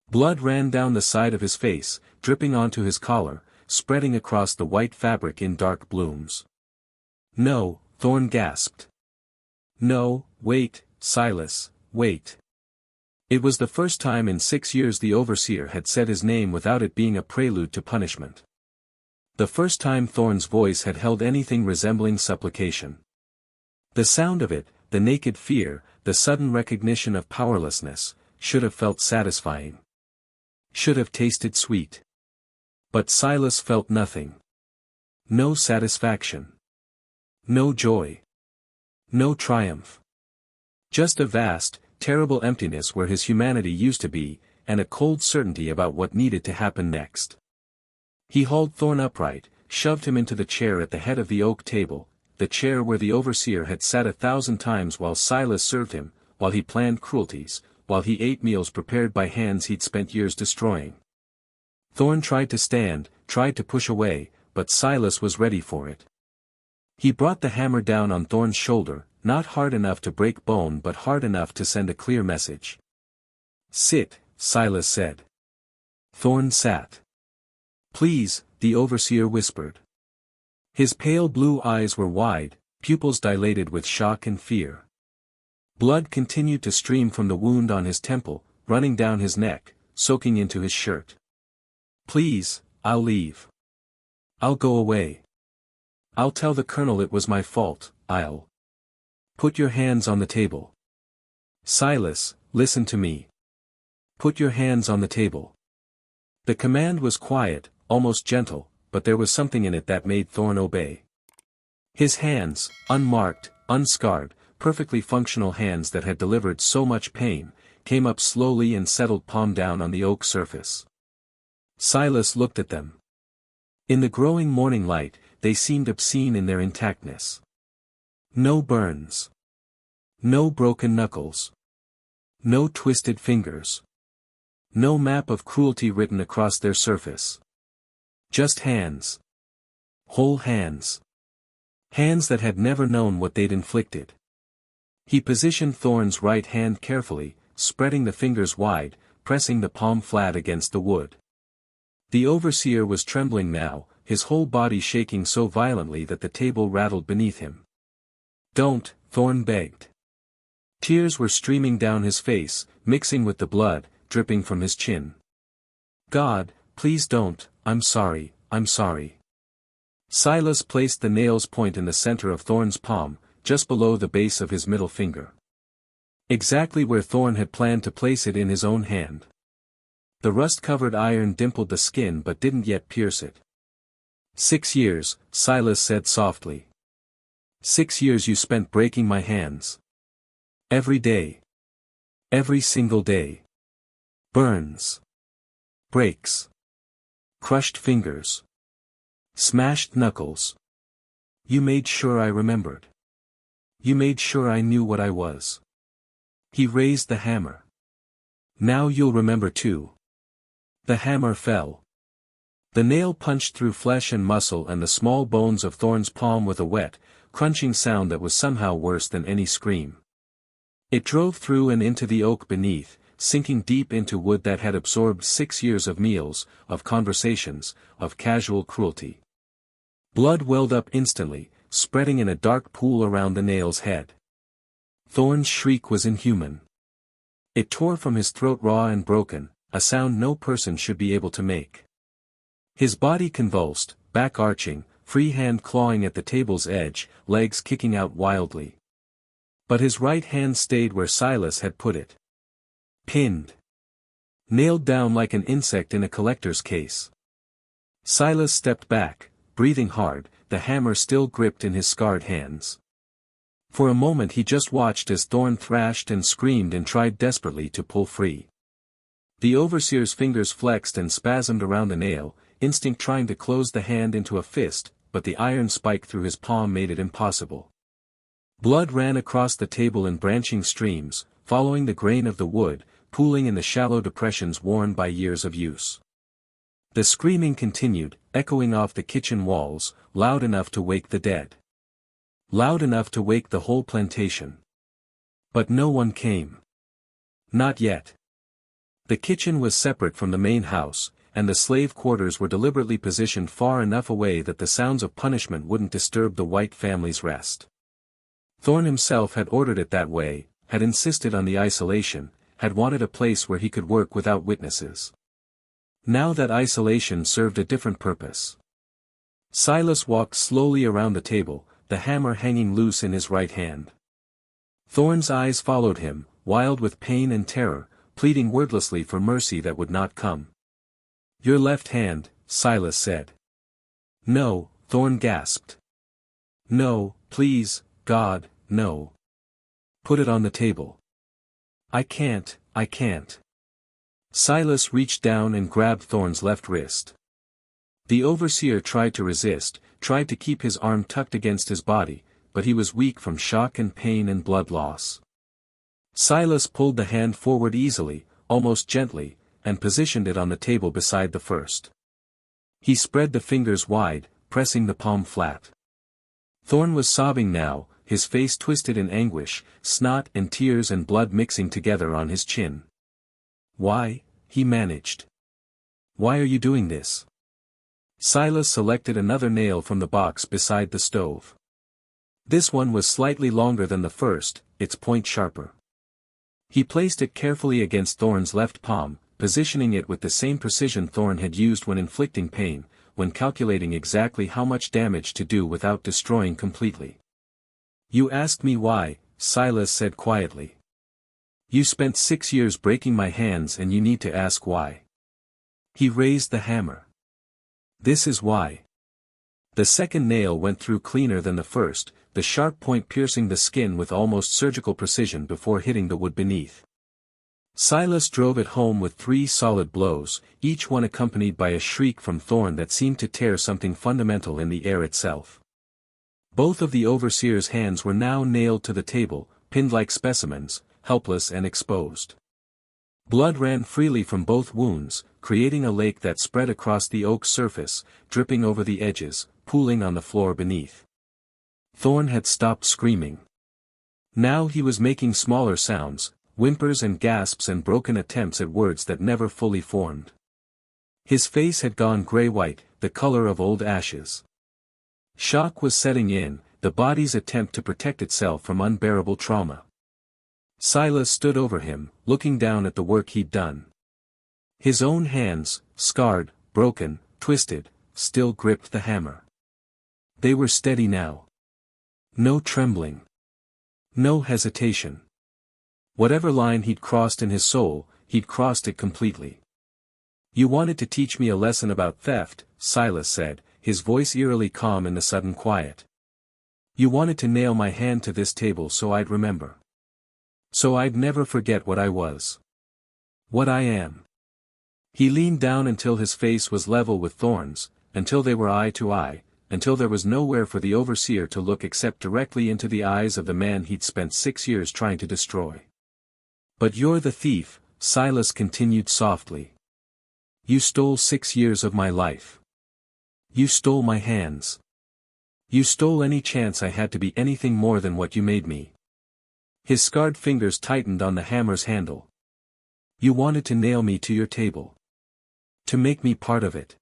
Blood ran down the side of his face, dripping onto his collar, spreading across the white fabric in dark blooms. "No," Thorne gasped. "No, wait, Silas, wait." It was the first time in 6 years the overseer had said his name without it being a prelude to punishment. The first time Thorne's voice had held anything resembling supplication. The sound of it, the naked fear, the sudden recognition of powerlessness, should have felt satisfying. Should have tasted sweet. But Silas felt nothing. No satisfaction. No joy. No triumph. Just a vast, terrible emptiness where his humanity used to be, and a cold certainty about what needed to happen next. He hauled Thorne upright, shoved him into the chair at the head of the oak table, the chair where the overseer had sat 1,000 times while Silas served him, while he planned cruelties, while he ate meals prepared by hands he'd spent years destroying. Thorne tried to stand, tried to push away, but Silas was ready for it. He brought the hammer down on Thorne's shoulder, not hard enough to break bone but hard enough to send a clear message. "Sit," Silas said. Thorne sat. "Please," the overseer whispered. His pale blue eyes were wide, pupils dilated with shock and fear. Blood continued to stream from the wound on his temple, running down his neck, soaking into his shirt. "Please, I'll leave. I'll go away. I'll tell the colonel it was my fault, I'll." Put your hands on the table. Silas, listen to me. Put your hands on the table. The command was quiet, almost gentle, but there was something in it that made Thorne obey. His hands, unmarked, unscarred, perfectly functional hands that had delivered so much pain, came up slowly and settled palm down on the oak surface. Silas looked at them. In the growing morning light, they seemed obscene in their intactness. No burns. No broken knuckles. No twisted fingers. No map of cruelty written across their surface. Just hands. Whole hands. Hands that had never known what they'd inflicted. He positioned Thorne's right hand carefully, spreading the fingers wide, pressing the palm flat against the wood. The overseer was trembling now, his whole body shaking so violently that the table rattled beneath him. "Don't," Thorne begged. Tears were streaming down his face, mixing with the blood, dripping from his chin. "God, please don't, I'm sorry, I'm sorry." Silas placed the nail's point in the center of Thorne's palm, just below the base of his middle finger. Exactly where Thorne had planned to place it in his own hand. The rust-covered iron dimpled the skin but didn't yet pierce it. 6 years, Silas said softly. 6 years you spent breaking my hands. Every day. Every single day. Burns. Breaks. Crushed fingers. Smashed knuckles. You made sure I remembered. You made sure I knew what I was. He raised the hammer. Now you'll remember too. The hammer fell. The nail punched through flesh and muscle and the small bones of Thorne's palm with a wet, crunching sound that was somehow worse than any scream. It drove through and into the oak beneath, sinking deep into wood that had absorbed 6 years of meals, of conversations, of casual cruelty. Blood welled up instantly, spreading in a dark pool around the nail's head. Thorne's shriek was inhuman. It tore from his throat raw and broken, a sound no person should be able to make. His body convulsed, back arching, free hand clawing at the table's edge, legs kicking out wildly. But his right hand stayed where Silas had put it. Pinned. Nailed down like an insect in a collector's case. Silas stepped back, breathing hard, the hammer still gripped in his scarred hands. For a moment he just watched as Thorne thrashed and screamed and tried desperately to pull free. The overseer's fingers flexed and spasmed around the nail, instinct trying to close the hand into a fist, but the iron spike through his palm made it impossible. Blood ran across the table in branching streams, following the grain of the wood, pooling in the shallow depressions worn by years of use. The screaming continued, echoing off the kitchen walls, loud enough to wake the dead. Loud enough to wake the whole plantation. But no one came. Not yet. The kitchen was separate from the main house, and the slave quarters were deliberately positioned far enough away that the sounds of punishment wouldn't disturb the white family's rest. Thorne himself had ordered it that way, had insisted on the isolation, had wanted a place where he could work without witnesses. Now that isolation served a different purpose. Silas walked slowly around the table, the hammer hanging loose in his right hand. Thorne's eyes followed him, wild with pain and terror, pleading wordlessly for mercy that would not come. "Your left hand," Silas said. "No," Thorne gasped. "No, please, God, no. Put it on the table." I can't." Silas reached down and grabbed Thorne's left wrist. The overseer tried to resist, tried to keep his arm tucked against his body, but he was weak from shock and pain and blood loss. Silas pulled the hand forward easily, almost gently, and positioned it on the table beside the first. He spread the fingers wide, pressing the palm flat. Thorne was sobbing now, his face twisted in anguish, snot and tears and blood mixing together on his chin. "Why?" he managed. "Why are you doing this?" Silas selected another nail from the box beside the stove. This one was slightly longer than the first, its point sharper. He placed it carefully against Thorne's left palm, positioning it with the same precision Thorne had used when inflicting pain, when calculating exactly how much damage to do without destroying completely. "You asked me why," Silas said quietly. You spent 6 years breaking my hands and you need to ask why. He raised the hammer. This is why. The second nail went through cleaner than the first, the sharp point piercing the skin with almost surgical precision before hitting the wood beneath. Silas drove it home with 3 solid blows, each one accompanied by a shriek from Thorne that seemed to tear something fundamental in the air itself. Both of the overseer's hands were now nailed to the table, pinned like specimens, helpless and exposed. Blood ran freely from both wounds, creating a lake that spread across the oak's surface, dripping over the edges, pooling on the floor beneath. Thorne had stopped screaming. Now he was making smaller sounds, whimpers and gasps and broken attempts at words that never fully formed. His face had gone gray-white, the color of old ashes. Shock was setting in, the body's attempt to protect itself from unbearable trauma. Silas stood over him, looking down at the work he'd done. His own hands, scarred, broken, twisted, still gripped the hammer. They were steady now. No trembling. No hesitation. Whatever line he'd crossed in his soul, he'd crossed it completely. You wanted to teach me a lesson about theft, Silas said, his voice eerily calm in the sudden quiet. You wanted to nail my hand to this table so I'd remember. So I'd never forget what I was. What I am. He leaned down until his face was level with Thorne's, until they were eye to eye, until there was nowhere for the overseer to look except directly into the eyes of the man he'd spent 6 years trying to destroy. But you're the thief, Silas continued softly. You stole 6 years of my life. You stole my hands. You stole any chance I had to be anything more than what you made me. His scarred fingers tightened on the hammer's handle. You wanted to nail me to your table. To make me part of it.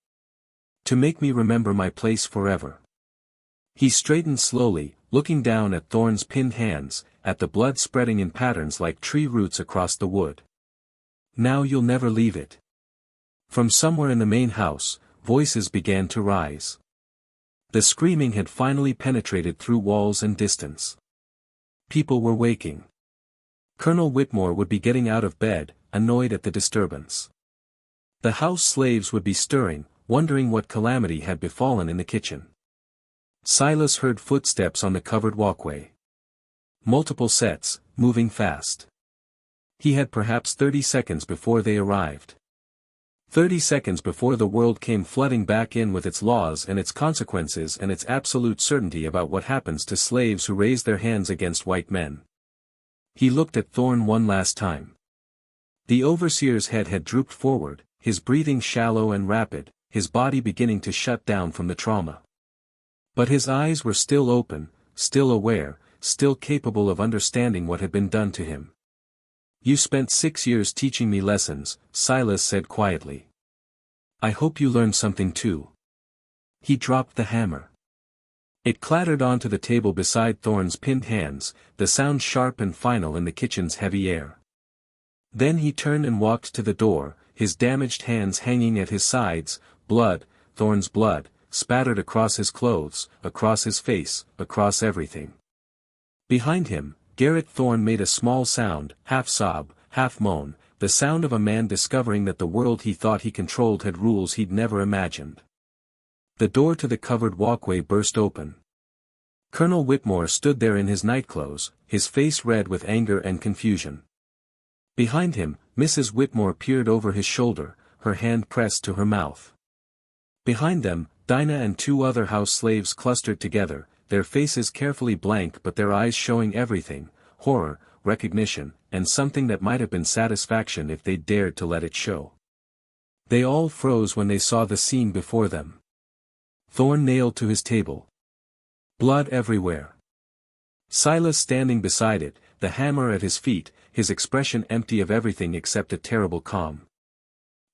To make me remember my place forever. He straightened slowly, looking down at Thorne's pinned hands, at the blood spreading in patterns like tree roots across the wood. Now you'll never leave it. From somewhere in the main house, voices began to rise. The screaming had finally penetrated through walls and distance. People were waking. Colonel Whitmore would be getting out of bed, annoyed at the disturbance. The house slaves would be stirring, wondering what calamity had befallen in the kitchen. Silas heard footsteps on the covered walkway. Multiple sets, moving fast. He had perhaps 30 seconds before they arrived. 30 seconds before the world came flooding back in with its laws and its consequences and its absolute certainty about what happens to slaves who raise their hands against white men. He looked at Thorne one last time. The overseer's head had drooped forward, his breathing shallow and rapid, his body beginning to shut down from the trauma. But his eyes were still open, still aware, still capable of understanding what had been done to him. You spent 6 years teaching me lessons, Silas said quietly. I hope you learned something too. He dropped the hammer. It clattered onto the table beside Thorne's pinned hands, the sound sharp and final in the kitchen's heavy air. Then he turned and walked to the door, his damaged hands hanging at his sides, blood, Thorne's blood, spattered across his clothes, across his face, across everything. Behind him, Garrett Thorne made a small sound, half sob, half moan, the sound of a man discovering that the world he thought he controlled had rules he'd never imagined. The door to the covered walkway burst open. Colonel Whitmore stood there in his nightclothes, his face red with anger and confusion. Behind him, Mrs. Whitmore peered over his shoulder, her hand pressed to her mouth. Behind them, Dinah and 2 other house slaves clustered together, their faces carefully blank but their eyes showing everything, horror, recognition, and something that might have been satisfaction if they'd dared to let it show. They all froze when they saw the scene before them. Thorne nailed to his table. Blood everywhere. Silas standing beside it, the hammer at his feet, his expression empty of everything except a terrible calm.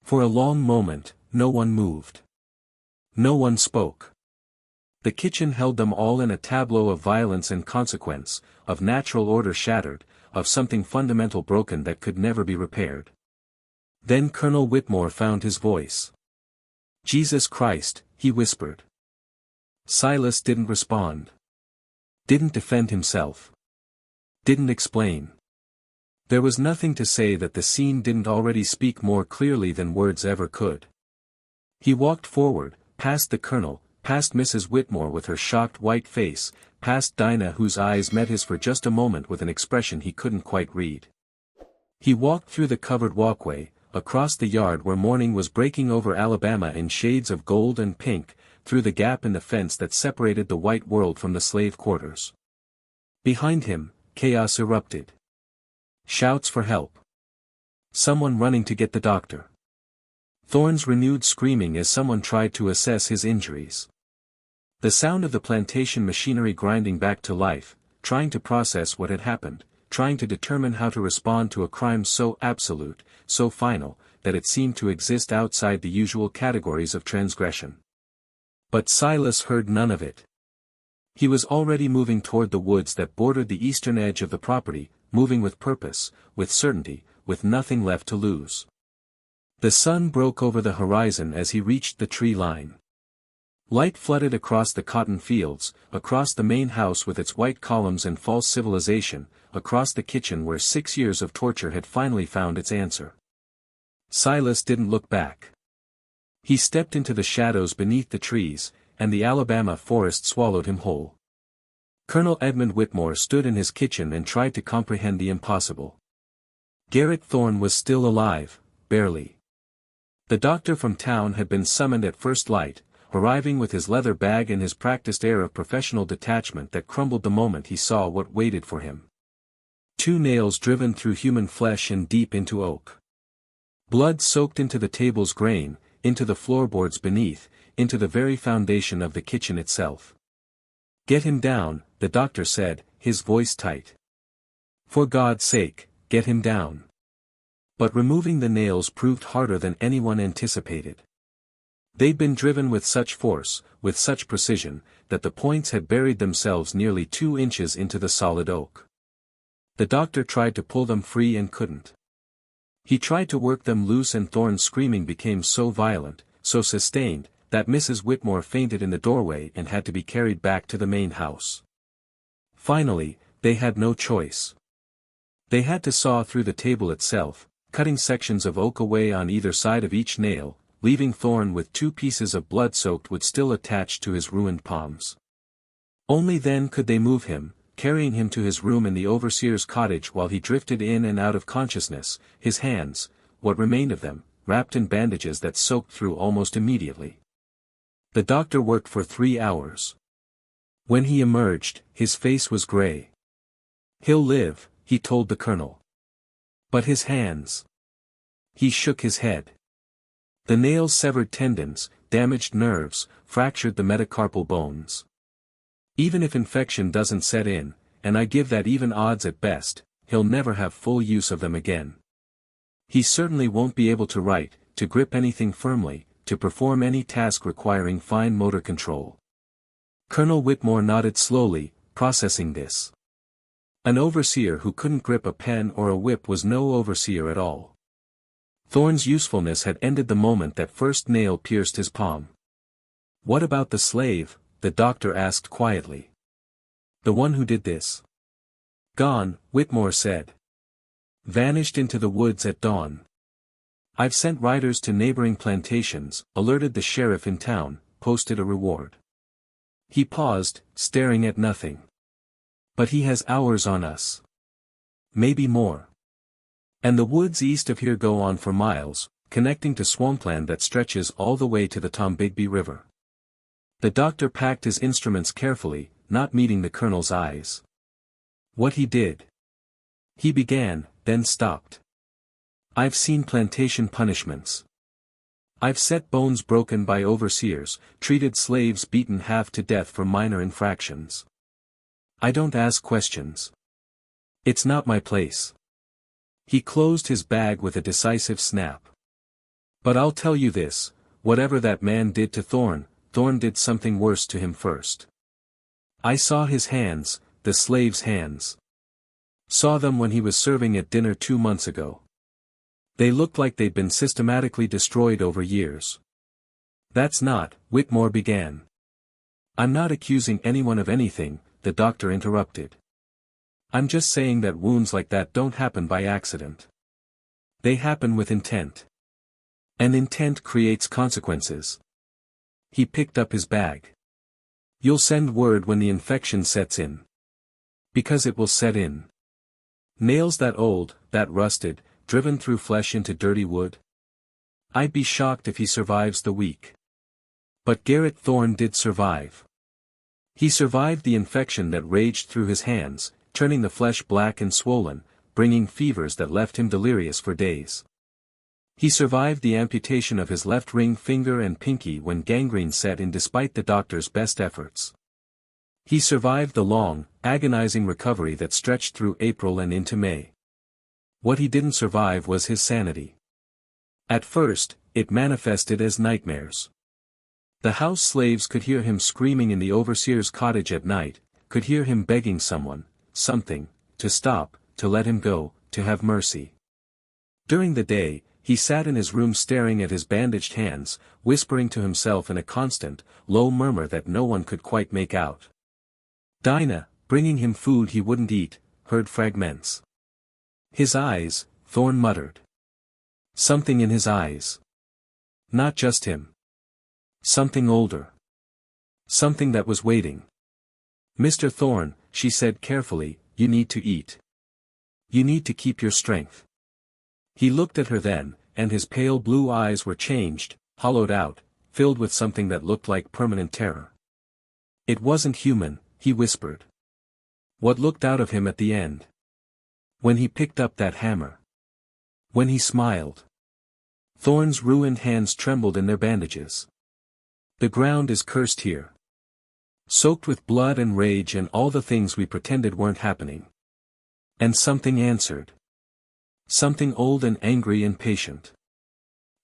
For a long moment, no one moved. No one spoke. The kitchen held them all in a tableau of violence and consequence, of natural order shattered, of something fundamental broken that could never be repaired. Then Colonel Whitmore found his voice. Jesus Christ, he whispered. Silas didn't respond. Didn't defend himself. Didn't explain. There was nothing to say that the scene didn't already speak more clearly than words ever could. He walked forward, past the colonel, past Mrs. Whitmore with her shocked white face, past Dinah whose eyes met his for just a moment with an expression he couldn't quite read. He walked through the covered walkway, across the yard where morning was breaking over Alabama in shades of gold and pink, through the gap in the fence that separated the white world from the slave quarters. Behind him, chaos erupted. Shouts for help. Someone running to get the doctor. Thorne's renewed screaming as someone tried to assess his injuries. The sound of the plantation machinery grinding back to life, trying to process what had happened, trying to determine how to respond to a crime so absolute, so final, that it seemed to exist outside the usual categories of transgression. But Silas heard none of it. He was already moving toward the woods that bordered the eastern edge of the property, moving with purpose, with certainty, with nothing left to lose. The sun broke over the horizon as he reached the tree line. Light flooded across the cotton fields, across the main house with its white columns and false civilization, across the kitchen where 6 years of torture had finally found its answer. Silas didn't look back. He stepped into the shadows beneath the trees, and the Alabama forest swallowed him whole. Colonel Edmund Whitmore stood in his kitchen and tried to comprehend the impossible. Garrett Thorne was still alive, barely. The doctor from town had been summoned at first light, arriving with his leather bag and his practiced air of professional detachment that crumbled the moment he saw what waited for him. 2 nails driven through human flesh and deep into oak. Blood soaked into the table's grain, into the floorboards beneath, into the very foundation of the kitchen itself. "Get him down," the doctor said, his voice tight. "For God's sake, get him down." But removing the nails proved harder than anyone anticipated. They'd been driven with such force, with such precision, that the points had buried themselves nearly 2 inches into the solid oak. The doctor tried to pull them free and couldn't. He tried to work them loose and Thorne's screaming became so violent, so sustained, that Mrs. Whitmore fainted in the doorway and had to be carried back to the main house. Finally, they had no choice. They had to saw through the table itself, cutting sections of oak away on either side of each nail, leaving Thorne with 2 pieces of blood-soaked wood still attached to his ruined palms. Only then could they move him, carrying him to his room in the overseer's cottage while he drifted in and out of consciousness, his hands, what remained of them, wrapped in bandages that soaked through almost immediately. The doctor worked for 3 hours. When he emerged, his face was gray. "He'll live," he told the colonel. But his hands. He shook his head. The nails severed tendons, damaged nerves, fractured the metacarpal bones. "Even if infection doesn't set in, and I give that even odds at best, he'll never have full use of them again. He certainly won't be able to write, to grip anything firmly, to perform any task requiring fine motor control." Colonel Whitmore nodded slowly, processing this. An overseer who couldn't grip a pen or a whip was no overseer at all. Thorne's usefulness had ended the moment that first nail pierced his palm. "What about the slave?" the doctor asked quietly. "The one who did this?" "Gone," Whitmore said. "Vanished into the woods at dawn. I've sent riders to neighboring plantations, alerted the sheriff in town, posted a reward." He paused, staring at nothing. "But he has hours on us. Maybe more. And the woods east of here go on for miles, connecting to swampland that stretches all the way to the Tombigbee River." The doctor packed his instruments carefully, not meeting the colonel's eyes. "What he did." He began, then stopped. "I've seen plantation punishments. I've set bones broken by overseers, treated slaves beaten half to death for minor infractions. I don't ask questions. It's not my place." He closed his bag with a decisive snap. "But I'll tell you this, whatever that man did to Thorne, Thorne did something worse to him first. I saw his hands, the slave's hands. Saw them when he was serving at dinner 2 months ago. They looked like they'd been systematically destroyed over years." "That's not," Whitmore began. "I'm not accusing anyone of anything," the doctor interrupted. I'm just saying that wounds like that don't happen by accident. They happen with intent. And intent creates consequences. He picked up his bag. You'll send word when the infection sets in. Because it will set in. Nails that old, that rusted, driven through flesh into dirty wood? I'd be shocked if he survives the week. But Garrett Thorne did survive. He survived the infection that raged through his hands, turning the flesh black and swollen, bringing fevers that left him delirious for days. He survived the amputation of his left ring finger and pinky when gangrene set in despite the doctor's best efforts. He survived the long, agonizing recovery that stretched through April and into May. What he didn't survive was his sanity. At first, it manifested as nightmares. The house slaves could hear him screaming in the overseer's cottage at night, could hear him begging someone, something, to stop, to let him go, to have mercy. During the day, he sat in his room staring at his bandaged hands, whispering to himself in a constant, low murmur that no one could quite make out. Dinah, bringing him food he wouldn't eat, heard fragments. His eyes, Thorne muttered. Something in his eyes. Not just him. Something older. Something that was waiting. Mr. Thorne, she said carefully, you need to eat. You need to keep your strength. He looked at her then, and his pale blue eyes were changed, hollowed out, filled with something that looked like permanent terror. It wasn't human, he whispered. What looked out of him at the end? When he picked up that hammer. When he smiled. Thorne's ruined hands trembled in their bandages. The ground is cursed here. Soaked with blood and rage and all the things we pretended weren't happening. And something answered. Something old and angry and patient.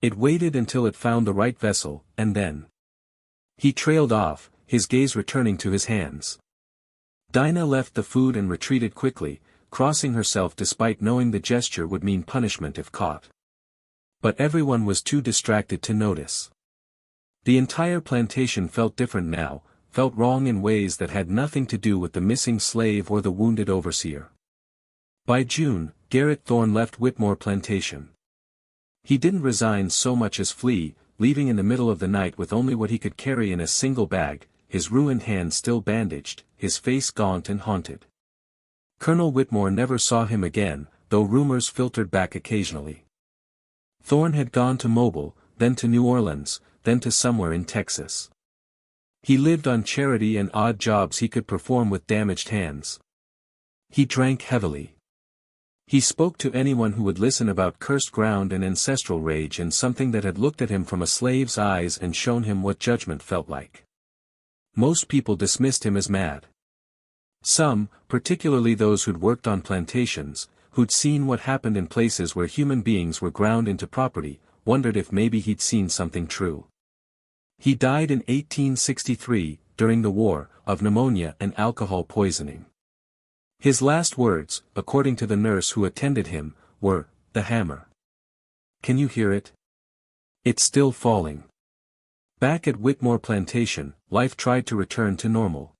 It waited until it found the right vessel, and then. He trailed off, his gaze returning to his hands. Dinah left the food and retreated quickly, crossing herself despite knowing the gesture would mean punishment if caught. But everyone was too distracted to notice. The entire plantation felt different now, felt wrong in ways that had nothing to do with the missing slave or the wounded overseer. By June, Garrett Thorne left Whitmore Plantation. He didn't resign so much as flee, leaving in the middle of the night with only what he could carry in a single bag, his ruined hands still bandaged, his face gaunt and haunted. Colonel Whitmore never saw him again, though rumors filtered back occasionally. Thorne had gone to Mobile, then to New Orleans, then to somewhere in Texas. He lived on charity and odd jobs he could perform with damaged hands. He drank heavily. He spoke to anyone who would listen about cursed ground and ancestral rage and something that had looked at him from a slave's eyes and shown him what judgment felt like. Most people dismissed him as mad. Some, particularly those who'd worked on plantations, who'd seen what happened in places where human beings were ground into property, wondered if maybe he'd seen something true. He died in 1863, during the war, of pneumonia and alcohol poisoning. His last words, according to the nurse who attended him, were, "The hammer. Can you hear it? It's still falling." Back at Whitmore Plantation, life tried to return to normal.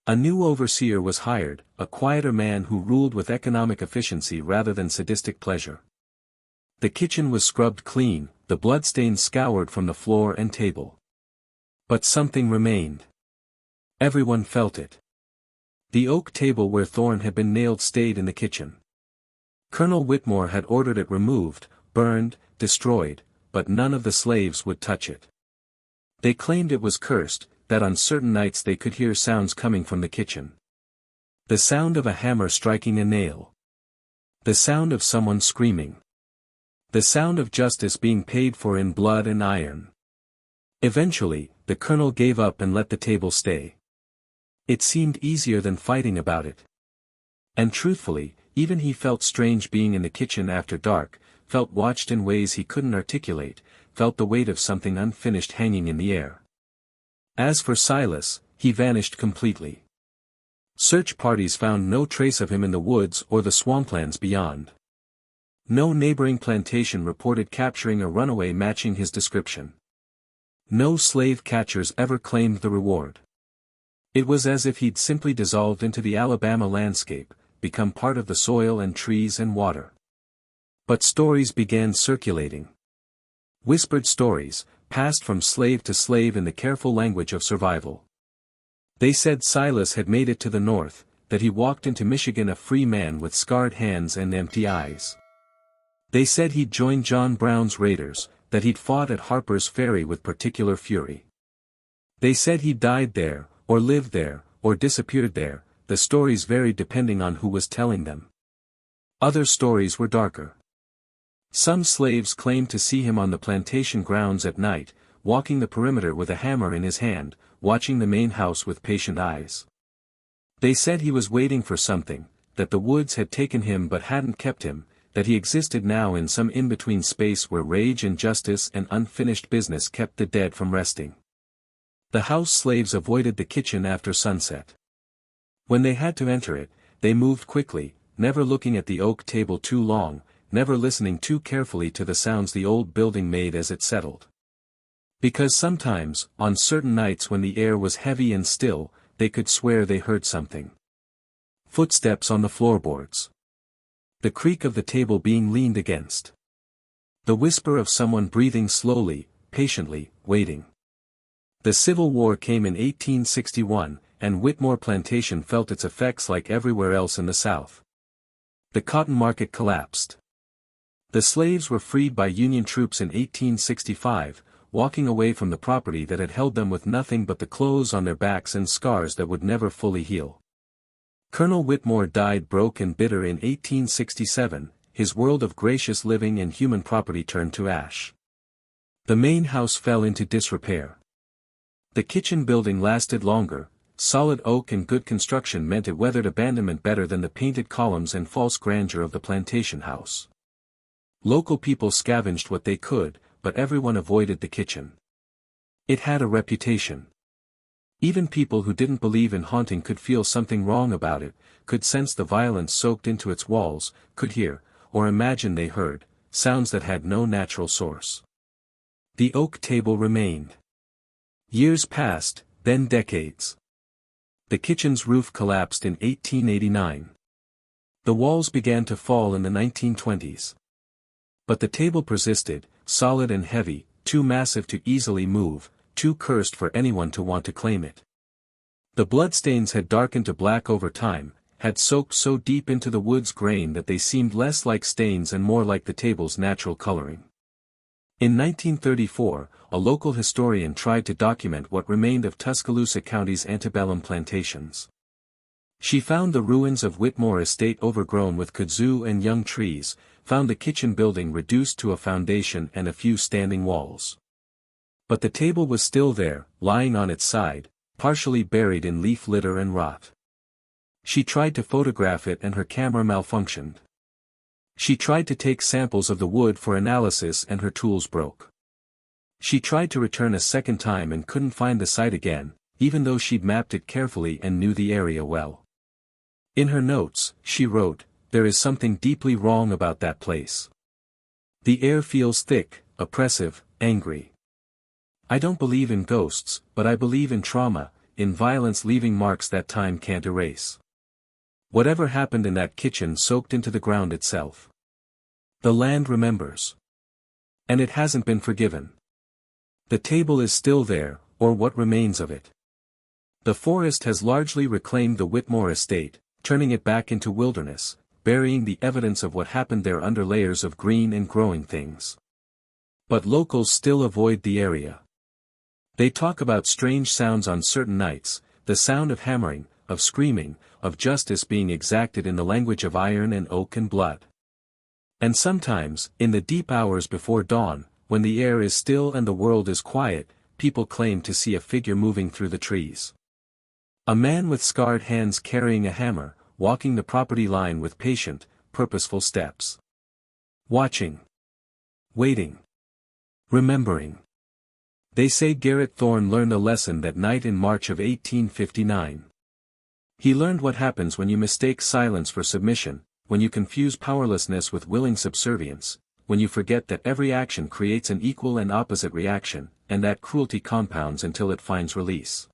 A new overseer was hired, a quieter man who ruled with economic efficiency rather than sadistic pleasure. The kitchen was scrubbed clean, the bloodstains scoured from the floor and table. But something remained. Everyone felt it. The oak table where Thorne had been nailed stayed in the kitchen. Colonel Whitmore had ordered it removed, burned, destroyed, but none of the slaves would touch it. They claimed it was cursed, that on certain nights they could hear sounds coming from the kitchen. The sound of a hammer striking a nail. The sound of someone screaming. The sound of justice being paid for in blood and iron. Eventually, the colonel gave up and let the table stay. It seemed easier than fighting about it. And truthfully, even he felt strange being in the kitchen after dark, felt watched in ways he couldn't articulate, felt the weight of something unfinished hanging in the air. As for Silas, he vanished completely. Search parties found no trace of him in the woods or the swamplands beyond. No neighboring plantation reported capturing a runaway matching his description. No slave catchers ever claimed the reward. It was as if he'd simply dissolved into the Alabama landscape, become part of the soil and trees and water. But stories began circulating. Whispered stories, passed from slave to slave in the careful language of survival. They said Silas had made it to the north, that he walked into Michigan a free man with scarred hands and empty eyes. They said he'd joined John Brown's raiders, that he'd fought at Harper's Ferry with particular fury. They said he died there, or lived there, or disappeared there. The stories varied depending on who was telling them. Other stories were darker. Some slaves claimed to see him on the plantation grounds at night, walking the perimeter with a hammer in his hand, watching the main house with patient eyes. They said he was waiting for something, that the woods had taken him but hadn't kept him, that he existed now in some in-between space where rage and justice and unfinished business kept the dead from resting. The house slaves avoided the kitchen after sunset. When they had to enter it, they moved quickly, never looking at the oak table too long, never listening too carefully to the sounds the old building made as it settled. Because sometimes, on certain nights when the air was heavy and still, they could swear they heard something. Footsteps on the floorboards. The creak of the table being leaned against. The whisper of someone breathing slowly, patiently, waiting. The Civil War came in 1861, and Whitmore Plantation felt its effects like everywhere else in the South. The cotton market collapsed. The slaves were freed by Union troops in 1865, walking away from the property that had held them with nothing but the clothes on their backs and scars that would never fully heal. Colonel Whitmore died broke and bitter in 1867, his world of gracious living and human property turned to ash. The main house fell into disrepair. The kitchen building lasted longer. Solid oak and good construction meant it weathered abandonment better than the painted columns and false grandeur of the plantation house. Local people scavenged what they could, but everyone avoided the kitchen. It had a reputation. Even people who didn't believe in haunting could feel something wrong about it, could sense the violence soaked into its walls, could hear, or imagine they heard, sounds that had no natural source. The oak table remained. Years passed, then decades. The kitchen's roof collapsed in 1889. The walls began to fall in the 1920s. But the table persisted, solid and heavy, too massive to easily move, too cursed for anyone to want to claim it. The bloodstains had darkened to black over time, had soaked so deep into the wood's grain that they seemed less like stains and more like the table's natural coloring. In 1934, a local historian tried to document what remained of Tuscaloosa County's antebellum plantations. She found the ruins of Whitmore Estate overgrown with kudzu and young trees, found the kitchen building reduced to a foundation and a few standing walls. But the table was still there, lying on its side, partially buried in leaf litter and rot. She tried to photograph it and her camera malfunctioned. She tried to take samples of the wood for analysis and her tools broke. She tried to return a second time and couldn't find the site again, even though she'd mapped it carefully and knew the area well. In her notes, she wrote, "There is something deeply wrong about that place. The air feels thick, oppressive, angry. I don't believe in ghosts, but I believe in trauma, in violence leaving marks that time can't erase. Whatever happened in that kitchen soaked into the ground itself. The land remembers. And it hasn't been forgiven. The table is still there, or what remains of it. The forest has largely reclaimed the Whitmore estate, turning it back into wilderness, burying the evidence of what happened there under layers of green and growing things. But locals still avoid the area. They talk about strange sounds on certain nights, the sound of hammering, of screaming, of justice being exacted in the language of iron and oak and blood. And sometimes, in the deep hours before dawn, when the air is still and the world is quiet, people claim to see a figure moving through the trees. A man with scarred hands carrying a hammer, walking the property line with patient, purposeful steps. Watching. Waiting. Remembering. They say Garrett Thorne learned a lesson that night in March of 1859. He learned what happens when you mistake silence for submission, when you confuse powerlessness with willing subservience, when you forget that every action creates an equal and opposite reaction, and that cruelty compounds until it finds release.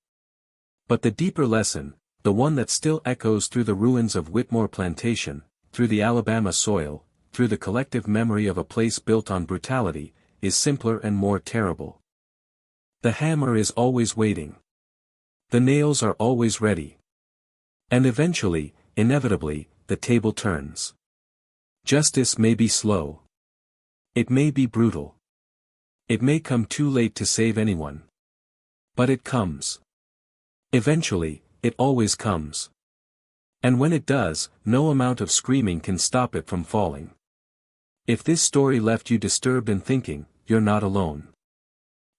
But the deeper lesson, the one that still echoes through the ruins of Whitmore Plantation, through the Alabama soil, through the collective memory of a place built on brutality, is simpler and more terrible. The hammer is always waiting. The nails are always ready. And eventually, inevitably, the table turns. Justice may be slow. It may be brutal. It may come too late to save anyone. But it comes. Eventually, it always comes. And when it does, no amount of screaming can stop it from falling. If this story left you disturbed and thinking, you're not alone.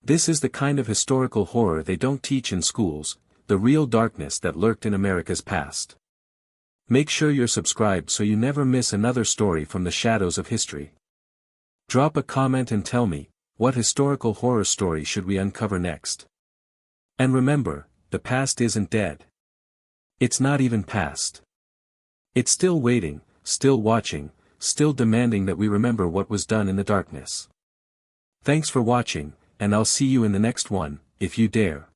This is the kind of historical horror they don't teach in schools, the real darkness that lurked in America's past. Make sure you're subscribed so you never miss another story from the shadows of history. Drop a comment and tell me, what historical horror story should we uncover next? And remember, the past isn't dead. It's not even past. It's still waiting, still watching, still demanding that we remember what was done in the darkness. Thanks for watching, and I'll see you in the next one, if you dare.